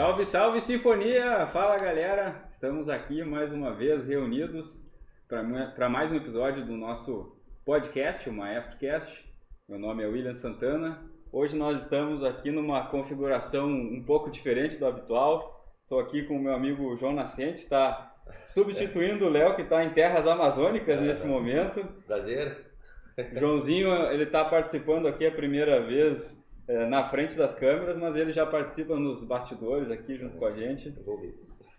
Salve, salve Sinfonia! Fala galera, estamos aqui mais uma vez reunidos para mais um episódio do nosso podcast, o MaestroCast. Meu nome é William Santana. Hoje nós estamos aqui numa configuração um pouco diferente do habitual. Estou aqui com o meu amigo João Nascente, está substituindo o Léo, que está em terras amazônicas nesse momento. Prazer. Joãozinho, ele está participando aqui a primeira vez na frente das câmeras, mas ele já participa nos bastidores aqui junto com a gente.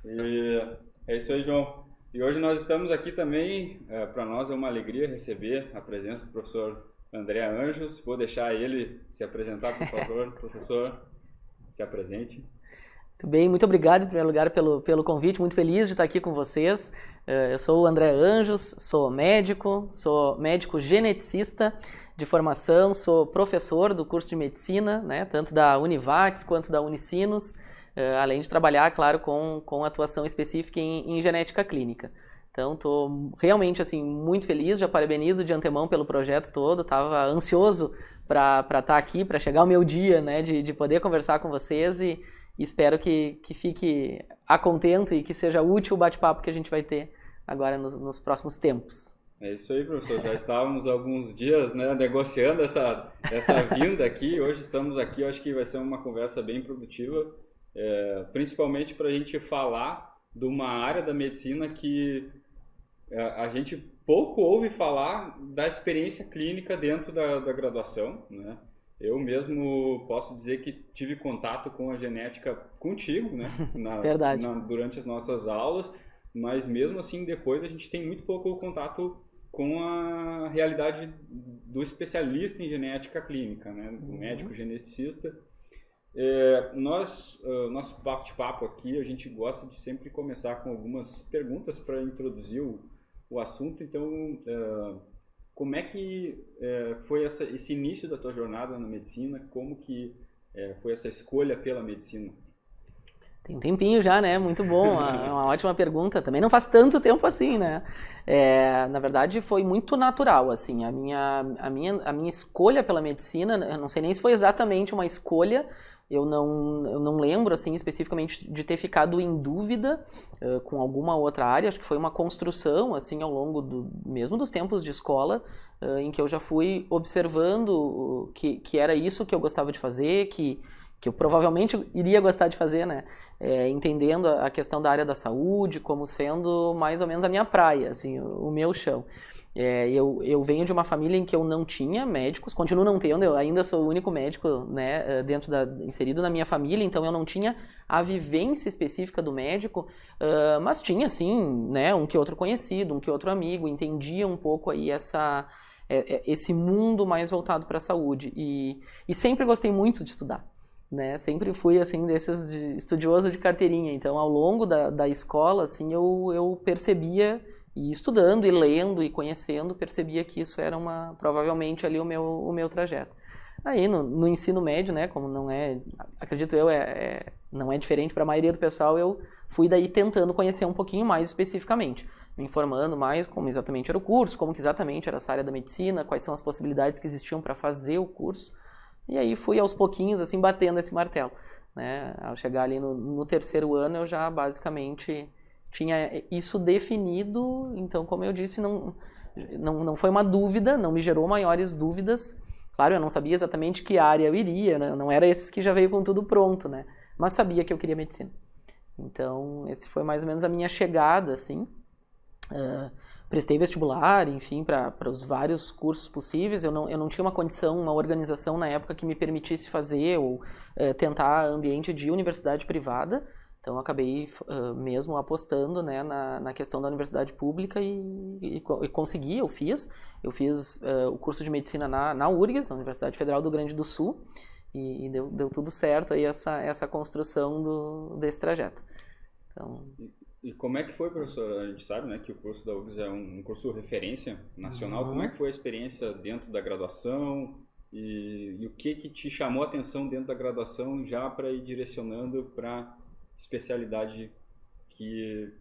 E é isso aí, João. E hoje nós estamos aqui também, para nós é uma alegria receber a presença do professor André Anjos. Vou deixar ele se apresentar, por favor. Professor, se apresente. Muito bem, muito obrigado em primeiro lugar pelo convite, muito feliz de estar aqui com vocês. Eu sou o André Anjos, sou médico geneticista de formação, sou professor do curso de medicina, né, tanto da Univax quanto da Unicinos, além de trabalhar, claro, com atuação específica em genética clínica. Então, estou realmente assim, muito feliz, já parabenizo de antemão pelo projeto todo, estava ansioso para estar aqui, para chegar o meu dia, né, de poder conversar com vocês e espero que fique a contento e que seja útil o bate-papo que a gente vai ter agora nos próximos tempos. É isso aí, professor. Já estávamos há alguns dias, né, negociando essa vinda aqui. Hoje estamos aqui, eu acho que vai ser uma conversa bem produtiva, principalmente para a gente falar de uma área da medicina que a gente pouco ouve falar da experiência clínica dentro da graduação, né? Eu mesmo posso dizer que tive contato com a genética contigo, né? Verdade. Durante as nossas aulas, mas mesmo assim depois a gente tem muito pouco contato com a realidade do especialista em genética clínica, né? Do médico geneticista. Nosso bate-papo aqui, a gente gosta de sempre começar com algumas perguntas para introduzir o assunto. Então, como é que foi esse início da tua jornada na medicina? Como que foi essa escolha pela medicina? Tem um tempinho já, né? Muito bom, uma ótima pergunta. Também não faz tanto tempo assim, né? Na verdade, foi muito natural, assim. A minha escolha pela medicina, eu não sei nem se foi exatamente uma escolha. Eu não lembro, assim, especificamente de ter ficado em dúvida com alguma outra área. Acho que foi uma construção, assim, ao longo mesmo dos tempos de escola, em que eu já fui observando que era isso que eu gostava de fazer, que eu provavelmente iria gostar de fazer, né? Entendendo a questão da área da saúde como sendo mais ou menos a minha praia, assim, o meu chão. Eu venho de uma família em que eu não tinha médicos, continuo não tendo, eu ainda sou o único médico, né, inserido na minha família, então eu não tinha a vivência específica do médico, mas tinha sim, né, um que outro conhecido, um que outro amigo, entendia um pouco aí esse mundo mais voltado para a saúde e sempre gostei muito de estudar. Né? Sempre fui assim desses estudioso de carteirinha, então ao longo da escola assim eu percebia, e estudando e lendo e conhecendo, percebia que isso era provavelmente ali o meu trajeto. Aí no ensino médio, né, como não é, acredito eu, não é diferente para a maioria do pessoal, eu fui daí tentando conhecer um pouquinho mais especificamente, me informando mais como exatamente era o curso, como que exatamente era essa área da medicina, quais são as possibilidades que existiam para fazer o curso. E aí fui aos pouquinhos, assim, batendo esse martelo, né? Ao chegar ali no terceiro ano, eu já basicamente tinha isso definido. Então, como eu disse, não foi uma dúvida, não me gerou maiores dúvidas. Claro, eu não sabia exatamente que área eu iria, né? Não era esses que já veio com tudo pronto, né? Mas sabia que eu queria medicina. Então, esse foi mais ou menos a minha chegada, assim. Prestei vestibular, enfim, para os vários cursos possíveis. Eu não tinha uma condição, uma organização na época que me permitisse fazer ou tentar ambiente de universidade privada. Então, eu acabei mesmo apostando, né, na questão da universidade pública e consegui, eu fiz. Eu fiz o curso de medicina na URGS, na Universidade Federal do Rio Grande do Sul, e deu tudo certo aí essa construção desse trajeto. Então... E como é que foi, professor? A gente sabe, né, que o curso da URGS é um curso de referência nacional. Como é que foi a experiência dentro da graduação e o que te chamou a atenção dentro da graduação já para ir direcionando para especialidade que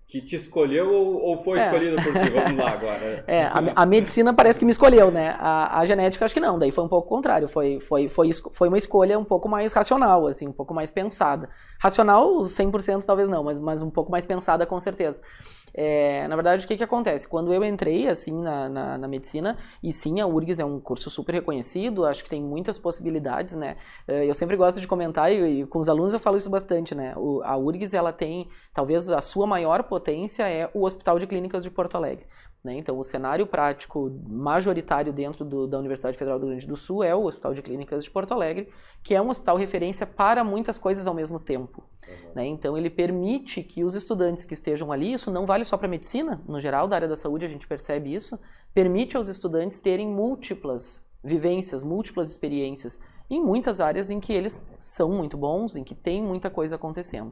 que te escolheu ou foi escolhido por ti? Vamos lá agora. A medicina parece que me escolheu, né? A genética acho que não, daí foi um pouco o contrário, foi uma escolha um pouco mais racional, assim, um pouco mais pensada. Racional, 100% talvez não, mas um pouco mais pensada com certeza. Na verdade, o que acontece? Quando eu entrei, assim, na medicina, e sim, a URGS é um curso super reconhecido, acho que tem muitas possibilidades, né? Eu sempre gosto de comentar, e com os alunos eu falo isso bastante, né? A URGS, ela tem, talvez a sua maior potência é o Hospital de Clínicas de Porto Alegre. Né? Então, o cenário prático majoritário dentro da Universidade Federal do Rio Grande do Sul é o Hospital de Clínicas de Porto Alegre, que é um hospital referência para muitas coisas ao mesmo tempo. Né? Então, ele permite que os estudantes que estejam ali, isso não vale só para a medicina, no geral, da área da saúde a gente percebe isso, permite aos estudantes terem múltiplas vivências, múltiplas experiências em muitas áreas em que eles são muito bons, em que tem muita coisa acontecendo.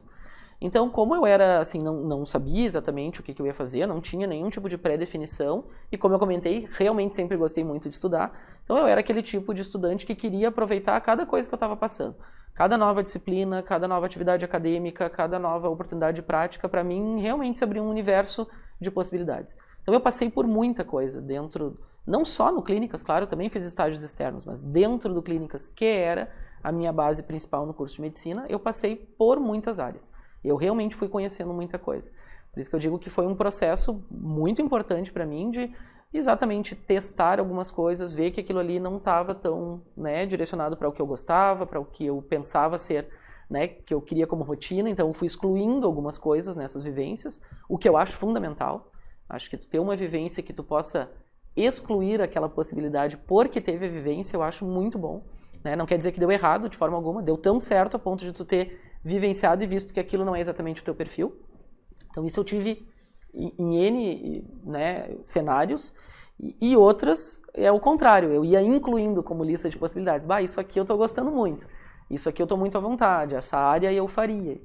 Então, como eu era, assim, não sabia exatamente o que eu ia fazer, não tinha nenhum tipo de pré-definição, e como eu comentei, realmente sempre gostei muito de estudar, então eu era aquele tipo de estudante que queria aproveitar cada coisa que eu estava passando. Cada nova disciplina, cada nova atividade acadêmica, cada nova oportunidade prática, para mim, realmente se abriu um universo de possibilidades. Então, eu passei por muita coisa dentro, não só no Clínicas, claro, eu também fiz estágios externos, mas dentro do Clínicas, que era a minha base principal no curso de medicina, eu passei por muitas áreas. Eu realmente fui conhecendo muita coisa. Por isso que eu digo que foi um processo muito importante para mim de exatamente testar algumas coisas, ver que aquilo ali não estava tão, né, direcionado para o que eu gostava, para o que eu pensava ser, né, que eu queria como rotina. Então eu fui excluindo algumas coisas nessas vivências, o que eu acho fundamental. Acho que tu ter uma vivência que tu possa excluir aquela possibilidade porque teve a vivência, eu acho muito bom. Né? Não quer dizer que deu errado de forma alguma, deu tão certo a ponto de tu ter vivenciado e visto que aquilo não é exatamente o teu perfil. Então isso eu tive em N, né, cenários, e outras é o contrário, eu ia incluindo como lista de possibilidades. Isso aqui eu estou gostando muito, isso aqui eu estou muito à vontade, essa área eu faria.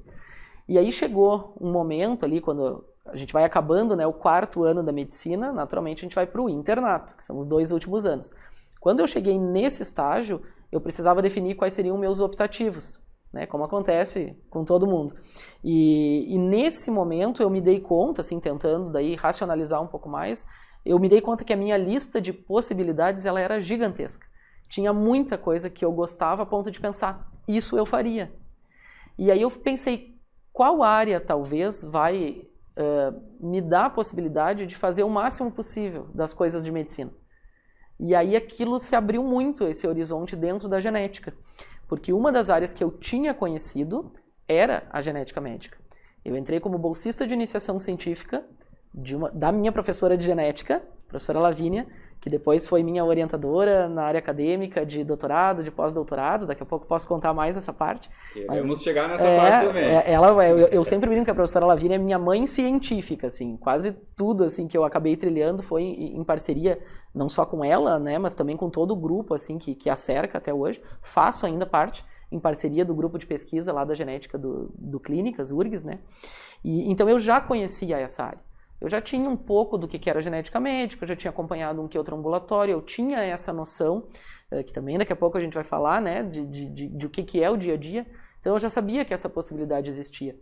E aí chegou um momento ali, quando a gente vai acabando, né, o 4º ano da medicina, naturalmente a gente vai para o internato, que são os 2 últimos anos. Quando eu cheguei nesse estágio, eu precisava definir quais seriam meus optativos, né, como acontece com todo mundo. E nesse momento eu me dei conta, assim, tentando daí racionalizar um pouco mais, eu me dei conta que a minha lista de possibilidades ela era gigantesca. Tinha muita coisa que eu gostava a ponto de pensar, isso eu faria. E aí eu pensei, qual área talvez vai me dar a possibilidade de fazer o máximo possível das coisas de medicina? E aí aquilo se abriu muito, esse horizonte dentro da genética. Porque uma das áreas que eu tinha conhecido era a genética médica. Eu entrei como bolsista de iniciação científica da minha professora de genética, professora Lavínia, que depois foi minha orientadora na área acadêmica de doutorado, de pós-doutorado. Daqui a pouco posso contar mais essa parte. Queremos chegar nessa parte também. Eu sempre brinco que a professora Lavínia é minha mãe científica, assim. Quase tudo assim, que eu acabei trilhando foi em parceria, não só com ela, né, mas também com todo o grupo assim, que a cerca até hoje. Faço ainda parte em parceria do grupo de pesquisa lá da genética do Clínicas, URGS, né? Então eu já conhecia essa área. Eu já tinha um pouco do que era genética médica, eu já tinha acompanhado um que outro ambulatório, eu tinha essa noção, que também daqui a pouco a gente vai falar, né, de o que é o dia a dia, então eu já sabia que essa possibilidade existia.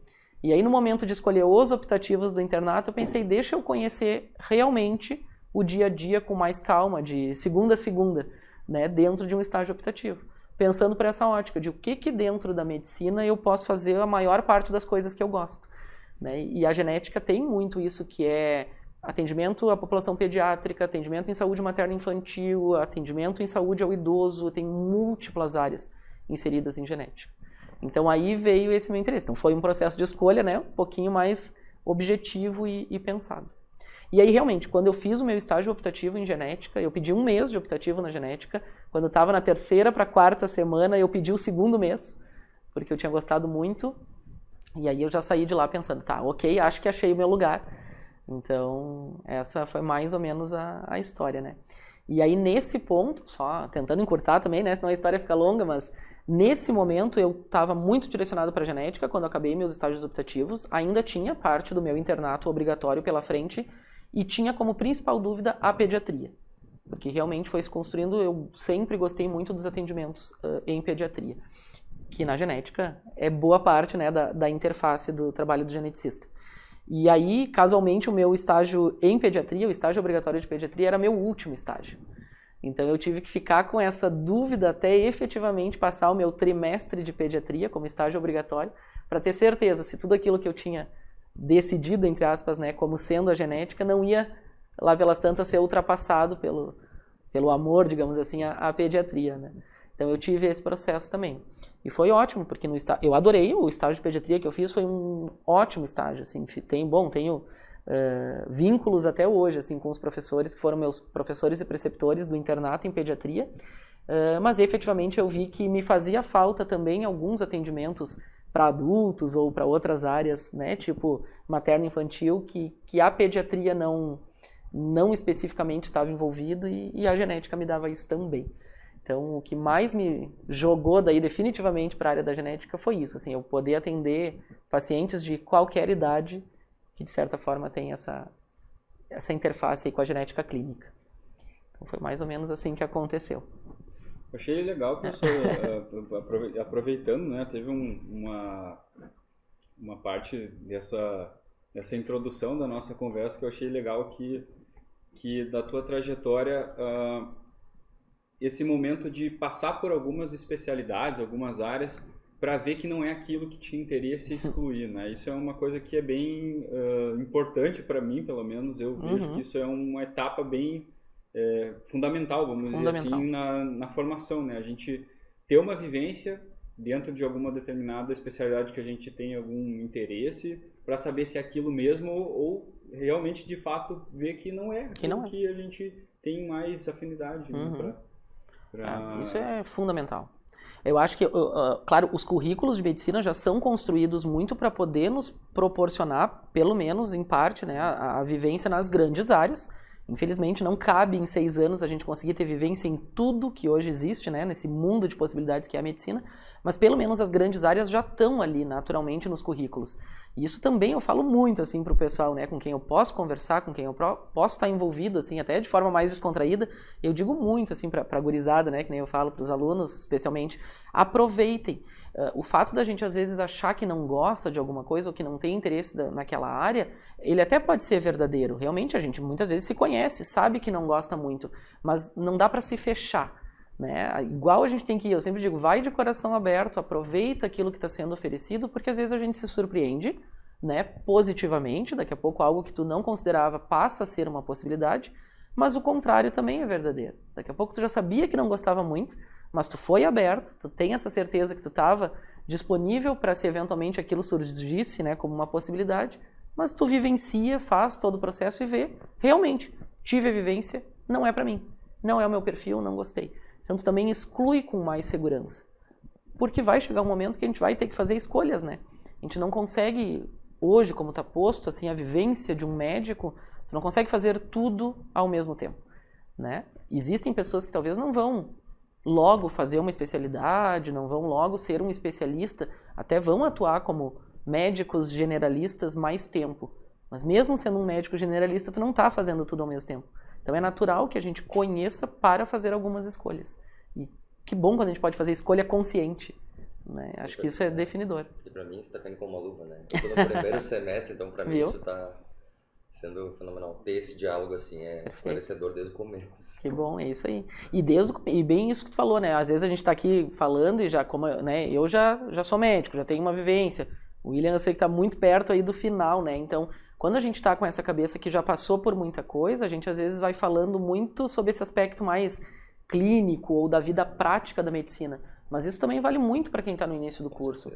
E aí no momento de escolher os optativos do internato, eu pensei, deixa eu conhecer realmente o dia a dia com mais calma, de segunda a segunda, né, dentro de um estágio optativo. Pensando por essa ótica de o que dentro da medicina eu posso fazer a maior parte das coisas que eu gosto. Né? E a genética tem muito isso, que é atendimento à população pediátrica, atendimento em saúde materno-infantil, atendimento em saúde ao idoso, tem múltiplas áreas inseridas em genética. Então aí veio esse meu interesse. Então foi um processo de escolha, né, um pouquinho mais objetivo e pensado. E aí realmente, quando eu fiz o meu estágio optativo em genética, eu pedi 1 mês de optativo na genética, quando eu estava na 3ª para a 4ª semana, eu pedi o 2º mês, porque eu tinha gostado muito. E aí eu já saí de lá pensando, tá, ok, acho que achei o meu lugar. Então, essa foi mais ou menos a história, né? E aí nesse ponto, só tentando encurtar também, né, senão a história fica longa, mas nesse momento eu estava muito direcionado para a genética, quando eu acabei meus estágios optativos, ainda tinha parte do meu internato obrigatório pela frente e tinha como principal dúvida a pediatria. Porque realmente foi se construindo, eu sempre gostei muito dos atendimentos em pediatria. Que na genética é boa parte, né, da interface do trabalho do geneticista. E aí, casualmente, o meu estágio em pediatria, o estágio obrigatório de pediatria, era meu último estágio. Então eu tive que ficar com essa dúvida até efetivamente passar o meu trimestre de pediatria como estágio obrigatório, para ter certeza se tudo aquilo que eu tinha decidido, entre aspas, né, como sendo a genética, não ia lá pelas tantas ser ultrapassado pelo amor, digamos assim, à pediatria, né? Então eu tive esse processo também. E foi ótimo, porque eu adorei o estágio de pediatria que eu fiz, foi um ótimo estágio, assim, tenho vínculos até hoje, assim, com os professores que foram meus professores e preceptores do internato em pediatria, mas efetivamente eu vi que me fazia falta também alguns atendimentos para adultos ou para outras áreas, né, tipo materno-infantil, que a pediatria não especificamente estava envolvido e a genética me dava isso também. Então, o que mais me jogou daí definitivamente para a área da genética foi isso, assim, eu poder atender pacientes de qualquer idade que, de certa forma, tem essa interface aí com a genética clínica. Então, foi mais ou menos assim que aconteceu. Achei legal, professor, aproveitando, né, teve uma parte dessa introdução da nossa conversa que eu achei legal que da tua trajetória, esse momento de passar por algumas especialidades, algumas áreas, para ver que não é aquilo que tinha interesse excluir, né? Isso é uma coisa que é bem importante para mim, pelo menos. Eu vejo que isso é uma etapa bem fundamental, vamos dizer assim, na formação, né? A gente ter uma vivência dentro de alguma determinada especialidade que a gente tem algum interesse, para saber se é aquilo mesmo ou realmente, de fato, ver que não é aquilo que a gente tem mais afinidade, né, isso é fundamental. Eu acho que, claro, os currículos de medicina já são construídos muito para poder nos proporcionar, pelo menos em parte, né, a vivência nas grandes áreas. Infelizmente, não cabe em 6 anos a gente conseguir ter vivência em tudo que hoje existe, né, nesse mundo de possibilidades que é a medicina, mas pelo menos as grandes áreas já estão ali naturalmente nos currículos. E isso também eu falo muito assim para o pessoal, né, com quem eu posso conversar, com quem eu posso estar envolvido, assim, até de forma mais descontraída. Eu digo muito assim para a gurizada, né, que nem eu falo para os alunos, especialmente, aproveitem. O fato da gente às vezes achar que não gosta de alguma coisa ou que não tem interesse naquela área, ele até pode ser verdadeiro. Realmente a gente muitas vezes se conhece, sabe que não gosta muito, mas não dá para se fechar, né? Igual a gente tem que ir, eu sempre digo, vai de coração aberto, aproveita aquilo que está sendo oferecido, porque às vezes a gente se surpreende, né, positivamente, daqui a pouco algo que tu não considerava passa a ser uma possibilidade, mas o contrário também é verdadeiro. Daqui a pouco tu já sabia que não gostava muito, mas tu foi aberto, tu tem essa certeza que tu estava disponível para se eventualmente aquilo surgisse, né, como uma possibilidade, mas tu vivencia, faz todo o processo e vê, realmente, tive a vivência, não é para mim, não é o meu perfil, não gostei. Então tu também exclui com mais segurança, porque vai chegar um momento que a gente vai ter que fazer escolhas, né? A gente não consegue, hoje, como está posto, assim, a vivência de um médico, tu não consegue fazer tudo ao mesmo tempo, né? Existem pessoas que talvez não vão logo fazer uma especialidade, não vão logo ser um especialista, até vão atuar como médicos generalistas mais tempo. Mas mesmo sendo um médico generalista, tu não está fazendo tudo ao mesmo tempo. Então é natural que a gente conheça para fazer algumas escolhas. E que bom quando a gente pode fazer escolha consciente, né? Acho que isso é definidor. E para mim isso está caindo como uma luva, né? Eu tô no primeiro semestre, então para mim isso está sendo fenomenal. Ter esse diálogo assim é esclarecedor desde o começo. Que bom, é isso aí. E bem isso que tu falou, né? Às vezes a gente está aqui falando e já, como, né? Eu já sou médico, já tenho uma vivência. O William, eu sei que está muito perto aí do final, né? Então, quando a gente está com essa cabeça que já passou por muita coisa, a gente às vezes vai falando muito sobre esse aspecto mais clínico ou da vida prática da medicina. Mas isso também vale muito para quem está no início do curso.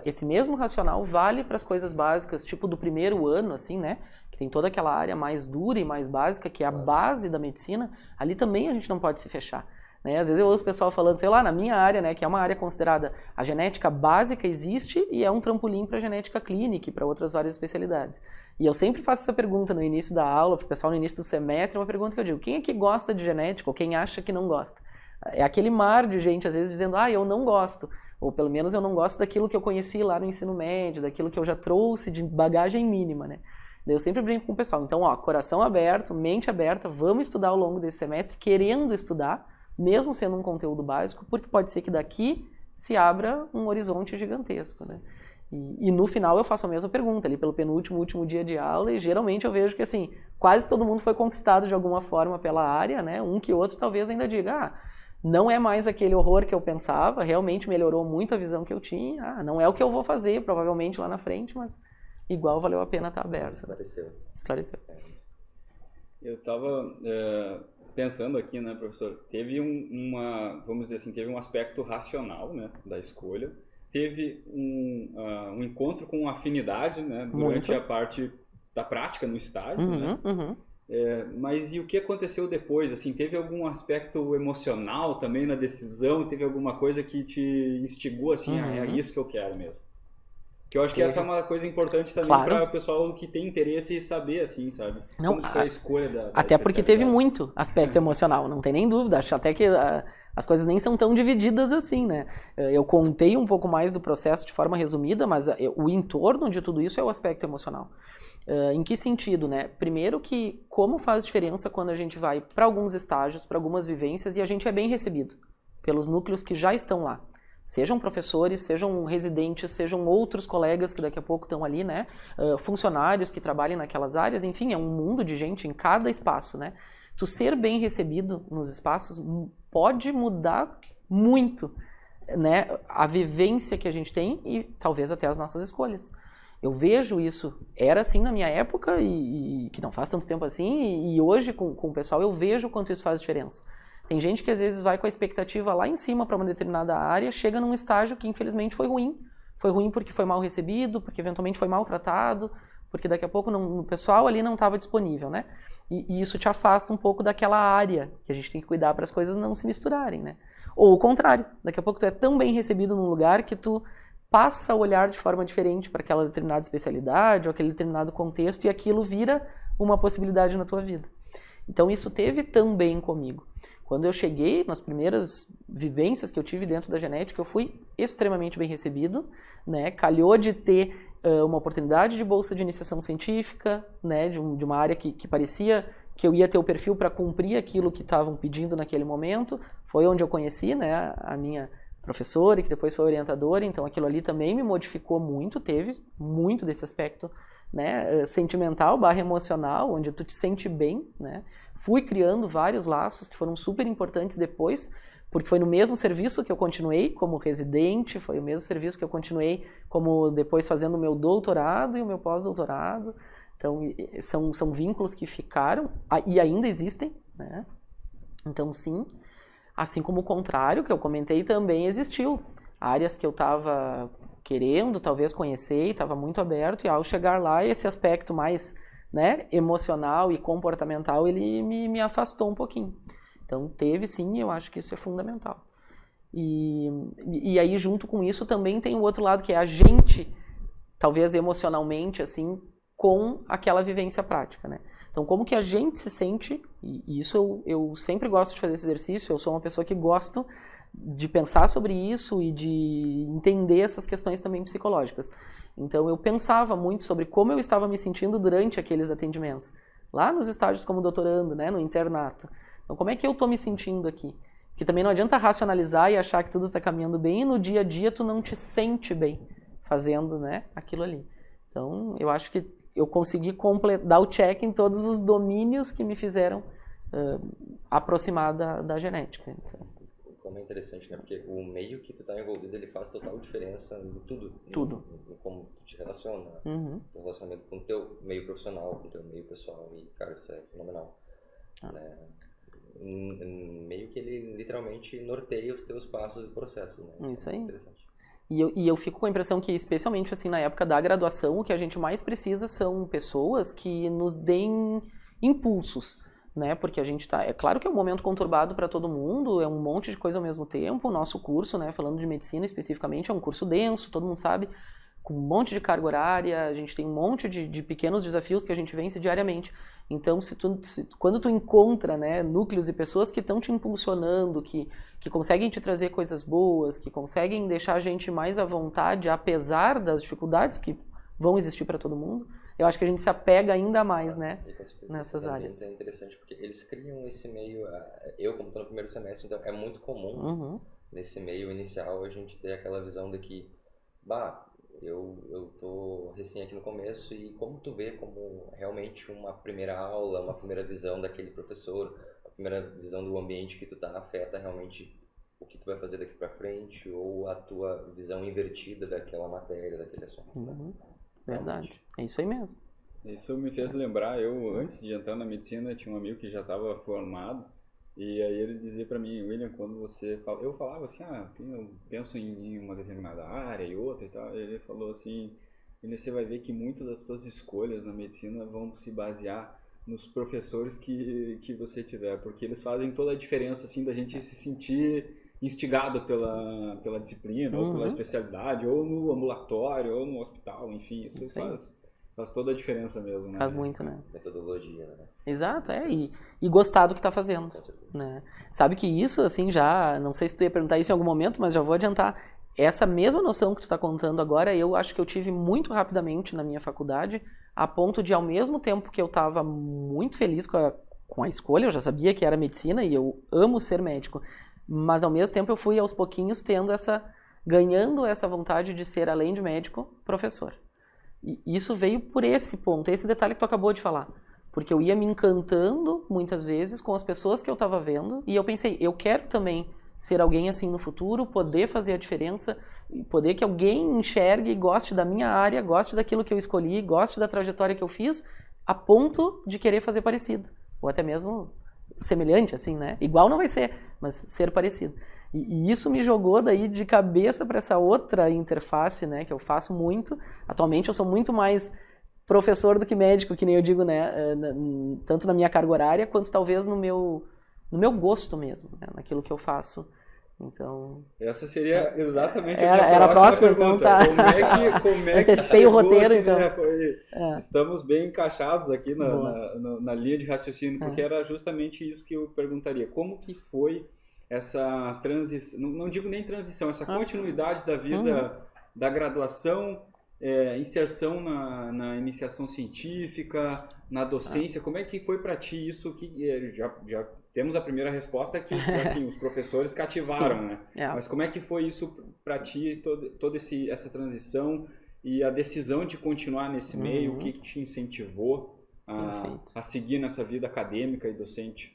Esse mesmo racional vale para as coisas básicas, tipo do primeiro ano, assim, né? Que tem toda aquela área mais dura e mais básica, que é a base da medicina. Ali também a gente não pode se fechar, né? Às vezes eu ouço o pessoal falando, sei lá, na minha área, né? Que é uma área considerada, a genética básica existe e é um trampolim para a genética clínica e para outras várias especialidades. E eu sempre faço essa pergunta no início da aula, para o pessoal no início do semestre, é uma pergunta que eu digo, quem é que gosta de genética ou quem acha que não gosta? É aquele mar de gente, às vezes, dizendo, eu não gosto. Ou pelo menos eu não gosto daquilo que eu conheci lá no ensino médio, daquilo que eu já trouxe de bagagem mínima, né? Daí eu sempre brinco com o pessoal. Então, coração aberto, mente aberta, vamos estudar ao longo desse semestre, querendo estudar, mesmo sendo um conteúdo básico, porque pode ser que daqui se abra um horizonte gigantesco, né? E no final eu faço a mesma pergunta, ali pelo penúltimo, último dia de aula, e geralmente eu vejo que, assim, quase todo mundo foi conquistado de alguma forma pela área, né? Um que outro talvez ainda diga, não é mais aquele horror que eu pensava, realmente melhorou muito a visão que eu tinha, não é o que eu vou fazer, provavelmente lá na frente, mas igual valeu a pena estar aberto. Esclareceu. Eu estava pensando aqui, né, professor, teve vamos dizer assim, teve um aspecto racional, né, da escolha, teve um encontro com afinidade, né, durante a parte da prática no estágio, né? Mas e o que aconteceu depois? Assim, teve algum aspecto emocional também na decisão? Teve alguma coisa que te instigou assim, é isso que eu quero mesmo? Que eu acho que essa é uma coisa importante também para o pessoal que tem interesse saber, assim, sabe? Não, como foi a escolha da até porque teve muito aspecto emocional, não tem nem dúvida. Acho até que as coisas nem são tão divididas assim, né? Eu contei um pouco mais do processo de forma resumida, mas o entorno de tudo isso é o aspecto emocional. Em que sentido, né? Primeiro que como faz diferença quando a gente vai para alguns estágios, para algumas vivências e a gente é bem recebido pelos núcleos que já estão lá. Sejam professores, sejam residentes, sejam outros colegas que daqui a pouco estão ali, né? Funcionários que trabalhem naquelas áreas, enfim, é um mundo de gente em cada espaço, né? Tu ser bem recebido nos espaços pode mudar muito, né? A vivência que a gente tem e talvez até as nossas escolhas. Eu vejo isso, era assim na minha época e que não faz tanto tempo assim, e hoje com o pessoal eu vejo o quanto isso faz diferença. Tem gente que às vezes vai com a expectativa lá em cima para uma determinada área, chega num estágio que infelizmente foi ruim. Foi ruim porque foi mal recebido, porque eventualmente foi maltratado, porque daqui a pouco o pessoal ali não estava disponível, né? E isso te afasta um pouco daquela área que a gente tem que cuidar para as coisas não se misturarem, né? Ou o contrário, daqui a pouco tu é tão bem recebido num lugar que tu passa a olhar de forma diferente para aquela determinada especialidade ou aquele determinado contexto e aquilo vira uma possibilidade na tua vida. Então isso teve também comigo. Quando eu cheguei, nas primeiras vivências que eu tive dentro da genética, eu fui extremamente bem recebido, né? Calhou de ter uma oportunidade de bolsa de iniciação científica, né? De uma área que parecia que eu ia ter o perfil para cumprir aquilo que estavam pedindo naquele momento. Foi onde eu conheci, né, a minha professora, que depois foi orientadora, então aquilo ali também me modificou muito, teve muito desse aspecto, né, sentimental / emocional, onde tu te sente bem, né? Fui criando vários laços que foram super importantes depois, porque foi no mesmo serviço que eu continuei como residente, foi o mesmo serviço que eu continuei como depois fazendo o meu doutorado e o meu pós-doutorado. Então, são vínculos que ficaram e ainda existem, né? Então, sim, assim como o contrário, que eu comentei, também existiu. Áreas que eu estava querendo, talvez conhecer, estava muito aberto, e ao chegar lá, esse aspecto mais, né, emocional e comportamental, ele me afastou um pouquinho. Então, teve sim, eu acho que isso é fundamental. E aí, junto com isso, também tem o outro lado, que é a gente, talvez emocionalmente, assim, com aquela vivência prática, né? Então, como que a gente se sente, e isso eu sempre gosto de fazer esse exercício, eu sou uma pessoa que gosto de pensar sobre isso e de entender essas questões também psicológicas. Então, eu pensava muito sobre como eu estava me sentindo durante aqueles atendimentos, lá nos estágios como doutorando, né, no internato. Então, como é que eu estou me sentindo aqui? Porque também não adianta racionalizar e achar que tudo está caminhando bem e no dia a dia tu não te sente bem fazendo, né, aquilo ali. Então, eu acho que eu consegui dar o check em todos os domínios que me fizeram aproximar da genética. Então, como é interessante, né? Porque o meio que tu tá envolvido, ele faz total diferença em tudo. Tudo. No como tu te relaciona, uhum. no relacionamento com o teu meio profissional, com o teu meio pessoal. E, cara, isso é fenomenal. Né? Meio que ele literalmente norteia os teus passos e processos, né? Isso aí. Interessante. E eu fico com a impressão que, especialmente assim na época da graduação, o que a gente mais precisa são pessoas que nos deem impulsos, né? Porque a gente é claro que é um momento conturbado para todo mundo, é um monte de coisa ao mesmo tempo. O nosso curso, né, falando de medicina especificamente, é um curso denso, todo mundo sabe, com um monte de carga horária, a gente tem um monte de pequenos desafios que a gente vence diariamente. Então, quando tu encontra, né, núcleos e pessoas que estão te impulsionando, que conseguem te trazer coisas boas, que conseguem deixar a gente mais à vontade, apesar das dificuldades que vão existir para todo mundo, eu acho que a gente se apega ainda mais, né, nessas áreas. É interessante porque eles criam esse meio, eu como estou no primeiro semestre, então é muito comum nesse meio inicial a gente ter aquela visão de que, eu tô recém aqui no começo e como tu vê como realmente uma primeira aula, uma primeira visão daquele professor, a primeira visão do ambiente que tu tá afeta realmente o que tu vai fazer daqui para frente ou a tua visão invertida daquela matéria, daquele assunto. Né? Verdade, é isso aí mesmo. Isso me fez lembrar, eu antes de entrar na medicina tinha um amigo que já estava formado e aí ele dizia para mim, William, quando você fala, eu falava assim, eu penso em uma determinada área e outra e tal, ele falou assim, você vai ver que muitas das suas escolhas na medicina vão se basear nos professores que você tiver, porque eles fazem toda a diferença assim da gente se sentir instigado pela disciplina, ou pela especialidade, ou no ambulatório, ou no hospital, enfim, isso faz toda a diferença mesmo, né? Faz muito, né? Metodologia, né? Exato, e gostar do que tá fazendo, né? Sabe que isso, assim, já, não sei se tu ia perguntar isso em algum momento, mas já vou adiantar, essa mesma noção que tu tá contando agora, eu acho que eu tive muito rapidamente na minha faculdade, a ponto de, ao mesmo tempo que eu tava muito feliz com a escolha, eu já sabia que era medicina e eu amo ser médico, mas ao mesmo tempo eu fui aos pouquinhos ganhando essa vontade de ser, além de médico, professor. E isso veio por esse ponto, esse detalhe que tu acabou de falar. Porque eu ia me encantando, muitas vezes, com as pessoas que eu estava vendo, e eu pensei, eu quero também ser alguém assim no futuro, poder fazer a diferença, poder que alguém enxergue e goste da minha área, goste daquilo que eu escolhi, goste da trajetória que eu fiz, a ponto de querer fazer parecido. Ou até mesmo semelhante, assim, né? Igual não vai ser, mas ser parecido. E isso me jogou daí de cabeça para essa outra interface, né? Que eu faço muito. Atualmente eu sou muito mais professor do que médico, que nem eu digo, né? Tanto na minha carga horária, quanto talvez no meu gosto mesmo, né? Naquilo que eu faço. Então... Essa seria exatamente era a próxima pergunta. Então, Como é que antecipei o roteiro, assim, então. Né? Estamos bem encaixados aqui na linha de raciocínio, porque era justamente isso que eu perguntaria. Como que foi essa transição, não digo nem transição, essa continuidade da vida da graduação, inserção na iniciação científica, na docência, como é que foi para ti isso? Que já temos a primeira resposta que assim, os professores cativaram, né? Mas como é que foi isso para ti, toda essa transição e a decisão de continuar nesse meio, o que te incentivou a seguir nessa vida acadêmica e docente?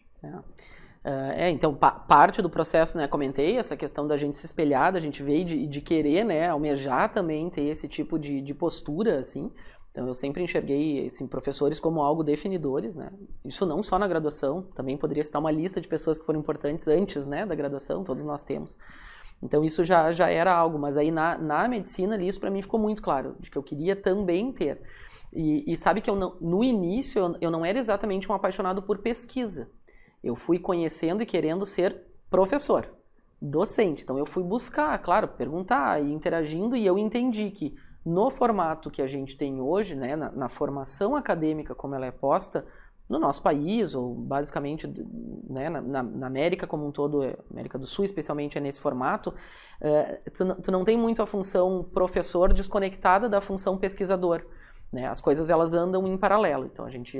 Então, parte do processo, né, comentei, essa questão da gente se espelhar, da gente ver e de querer, né, almejar também ter esse tipo de postura, assim. Então, eu sempre enxerguei, assim, professores como algo definidores, né. Isso não só na graduação, também poderia citar uma lista de pessoas que foram importantes antes, né, da graduação, todos nós temos. Então, isso já era algo, mas aí na medicina ali, isso para mim ficou muito claro, de que eu queria também ter. E sabe que no início eu não era exatamente um apaixonado por pesquisa. Eu fui conhecendo e querendo ser professor, docente. Então eu fui buscar, claro, perguntar e interagindo, e eu entendi que no formato que a gente tem hoje, né, na formação acadêmica como ela é posta, no nosso país, ou basicamente, né, na América como um todo, América do Sul especialmente, é nesse formato, tu não tem muito a função professor desconectada da função pesquisador. Né? As coisas elas andam em paralelo, então a gente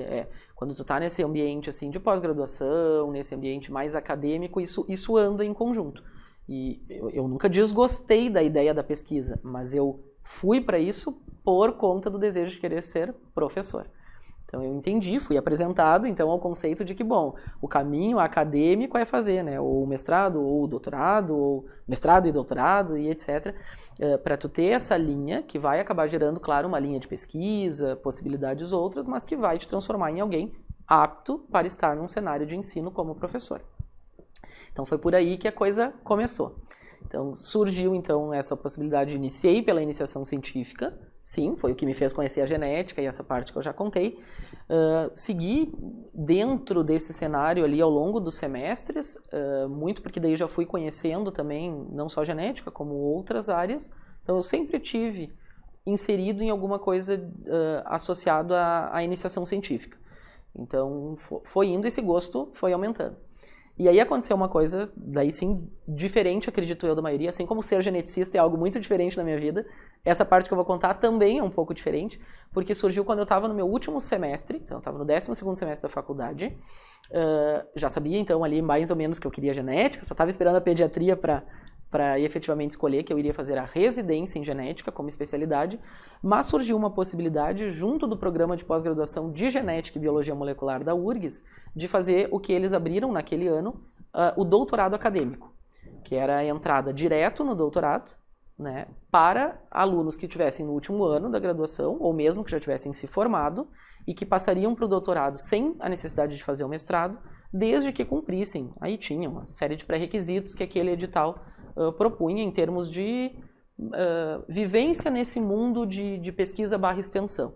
quando tu tá nesse ambiente assim de pós-graduação, nesse ambiente mais acadêmico, isso anda em conjunto. E eu nunca desgostei da ideia da pesquisa, mas eu fui para isso por conta do desejo de querer ser professor. Então eu entendi, fui apresentado então ao conceito de que, bom, o caminho acadêmico é fazer, né, ou o mestrado, ou o doutorado, ou mestrado e doutorado e etc, para tu ter essa linha que vai acabar gerando, claro, uma linha de pesquisa, possibilidades outras, mas que vai te transformar em alguém apto para estar num cenário de ensino como professor. Então foi por aí que a coisa começou. Então surgiu então essa possibilidade, iniciei pela iniciação científica, sim, foi o que me fez conhecer a genética e essa parte que eu já contei. Segui dentro desse cenário ali ao longo dos semestres, muito porque daí eu já fui conhecendo também não só a genética, como outras áreas. Então eu sempre tive inserido em alguma coisa associado à iniciação científica. Então foi indo, esse gosto foi aumentando. E aí aconteceu uma coisa, daí sim, diferente, acredito eu, da maioria. Assim como ser geneticista é algo muito diferente na minha vida, essa parte que eu vou contar também é um pouco diferente, porque surgiu quando eu estava no meu último semestre, então eu estava no 12º semestre da faculdade, já sabia então ali mais ou menos que eu queria genética, só estava esperando a pediatria para para efetivamente escolher que eu iria fazer a residência em genética como especialidade, mas surgiu uma possibilidade junto do programa de pós-graduação de genética e biologia molecular da URGS de fazer o que eles abriram naquele ano, o doutorado acadêmico, que era a entrada direto no doutorado, né, para alunos que estivessem no último ano da graduação, ou mesmo que já tivessem se formado, e que passariam para o doutorado sem a necessidade de fazer o mestrado, desde que cumprissem. Aí tinha uma série de pré-requisitos que aquele edital propunha em termos de vivência nesse mundo de pesquisa / extensão.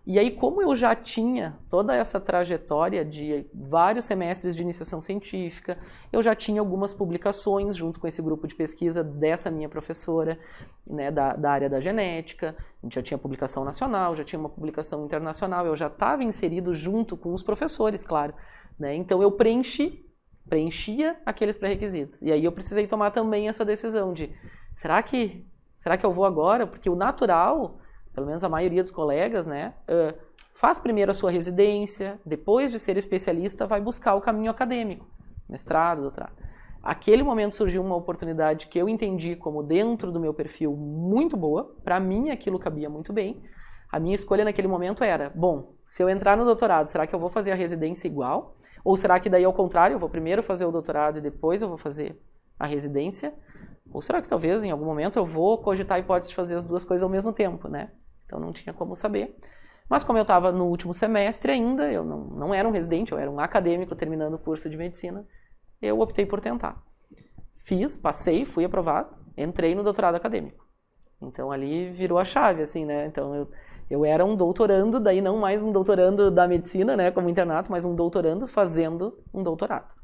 E aí, como eu já tinha toda essa trajetória de vários semestres de iniciação científica, eu já tinha algumas publicações junto com esse grupo de pesquisa dessa minha professora, né, da área da genética, a gente já tinha publicação nacional, já tinha uma publicação internacional, eu já estava inserido junto com os professores, claro, né, então eu preenchia aqueles pré-requisitos. E aí eu precisei tomar também essa decisão de, será que eu vou agora? Porque o natural, pelo menos a maioria dos colegas, né, faz primeiro a sua residência, depois de ser especialista, vai buscar o caminho acadêmico, mestrado, doutorado. Aquele momento surgiu uma oportunidade que eu entendi como dentro do meu perfil muito boa, para mim aquilo cabia muito bem. A minha escolha naquele momento era, bom, se eu entrar no doutorado, será que eu vou fazer a residência igual? Ou será que daí ao contrário, eu vou primeiro fazer o doutorado e depois eu vou fazer a residência? Ou será que talvez em algum momento eu vou cogitar a hipótese de fazer as duas coisas ao mesmo tempo, né? Então não tinha como saber. Mas como eu estava no último semestre ainda, eu não era um residente, eu era um acadêmico terminando o curso de medicina, eu optei por tentar. Fiz, passei, fui aprovado, entrei no doutorado acadêmico. Então ali virou a chave, assim, né? Então eu era um doutorando, daí não mais um doutorando da medicina, né, como internato, mas um doutorando fazendo um doutorado.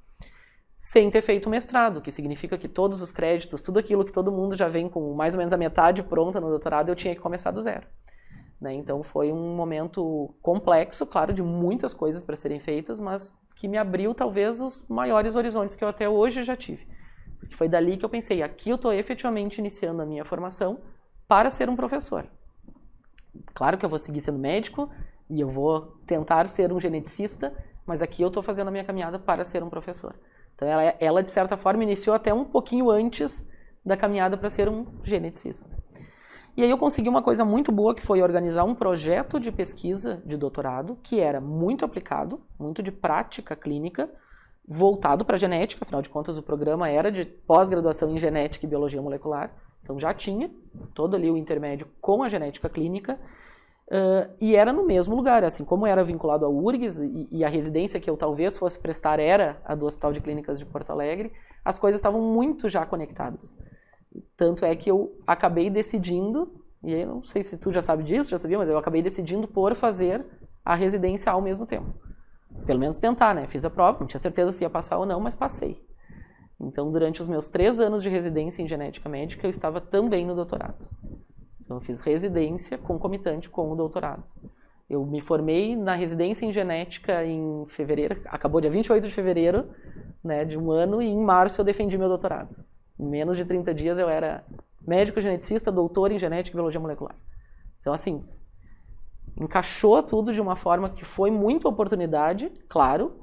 Sem ter feito mestrado, que significa que todos os créditos, tudo aquilo que todo mundo já vem com mais ou menos a metade pronta no doutorado, eu tinha que começar do zero. Né? Então foi um momento complexo, claro, de muitas coisas para serem feitas, mas que me abriu talvez os maiores horizontes que eu até hoje já tive. Porque foi dali que eu pensei, aqui eu estou efetivamente iniciando a minha formação para ser um professor. Claro que eu vou seguir sendo médico e eu vou tentar ser um geneticista, mas aqui eu estou fazendo a minha caminhada para ser um professor. Então ela, de certa forma, iniciou até um pouquinho antes da caminhada para ser um geneticista. E aí eu consegui uma coisa muito boa, que foi organizar um projeto de pesquisa de doutorado, que era muito aplicado, muito de prática clínica, voltado para a genética, afinal de contas o programa era de pós-graduação em genética e biologia molecular, então já tinha todo ali o intermédio com a genética clínica, e era no mesmo lugar, assim, como era vinculado ao URGS e a residência que eu talvez fosse prestar era a do Hospital de Clínicas de Porto Alegre, as coisas estavam muito já conectadas. Tanto é que eu acabei decidindo, e eu não sei se tu já sabe disso, já sabia, mas eu acabei decidindo por fazer a residência ao mesmo tempo. Pelo menos tentar, né? Fiz a prova, não tinha certeza se ia passar ou não, mas passei. Então, durante os meus 3 anos de residência em genética médica, eu estava também no doutorado. Então, eu fiz residência concomitante com o doutorado. Eu me formei na residência em genética em fevereiro, acabou dia 28 de fevereiro, né, de um ano, e em março eu defendi meu doutorado. Em menos de 30 dias eu era médico geneticista, doutor em genética e biologia molecular. Então, assim, encaixou tudo de uma forma que foi muita oportunidade, claro,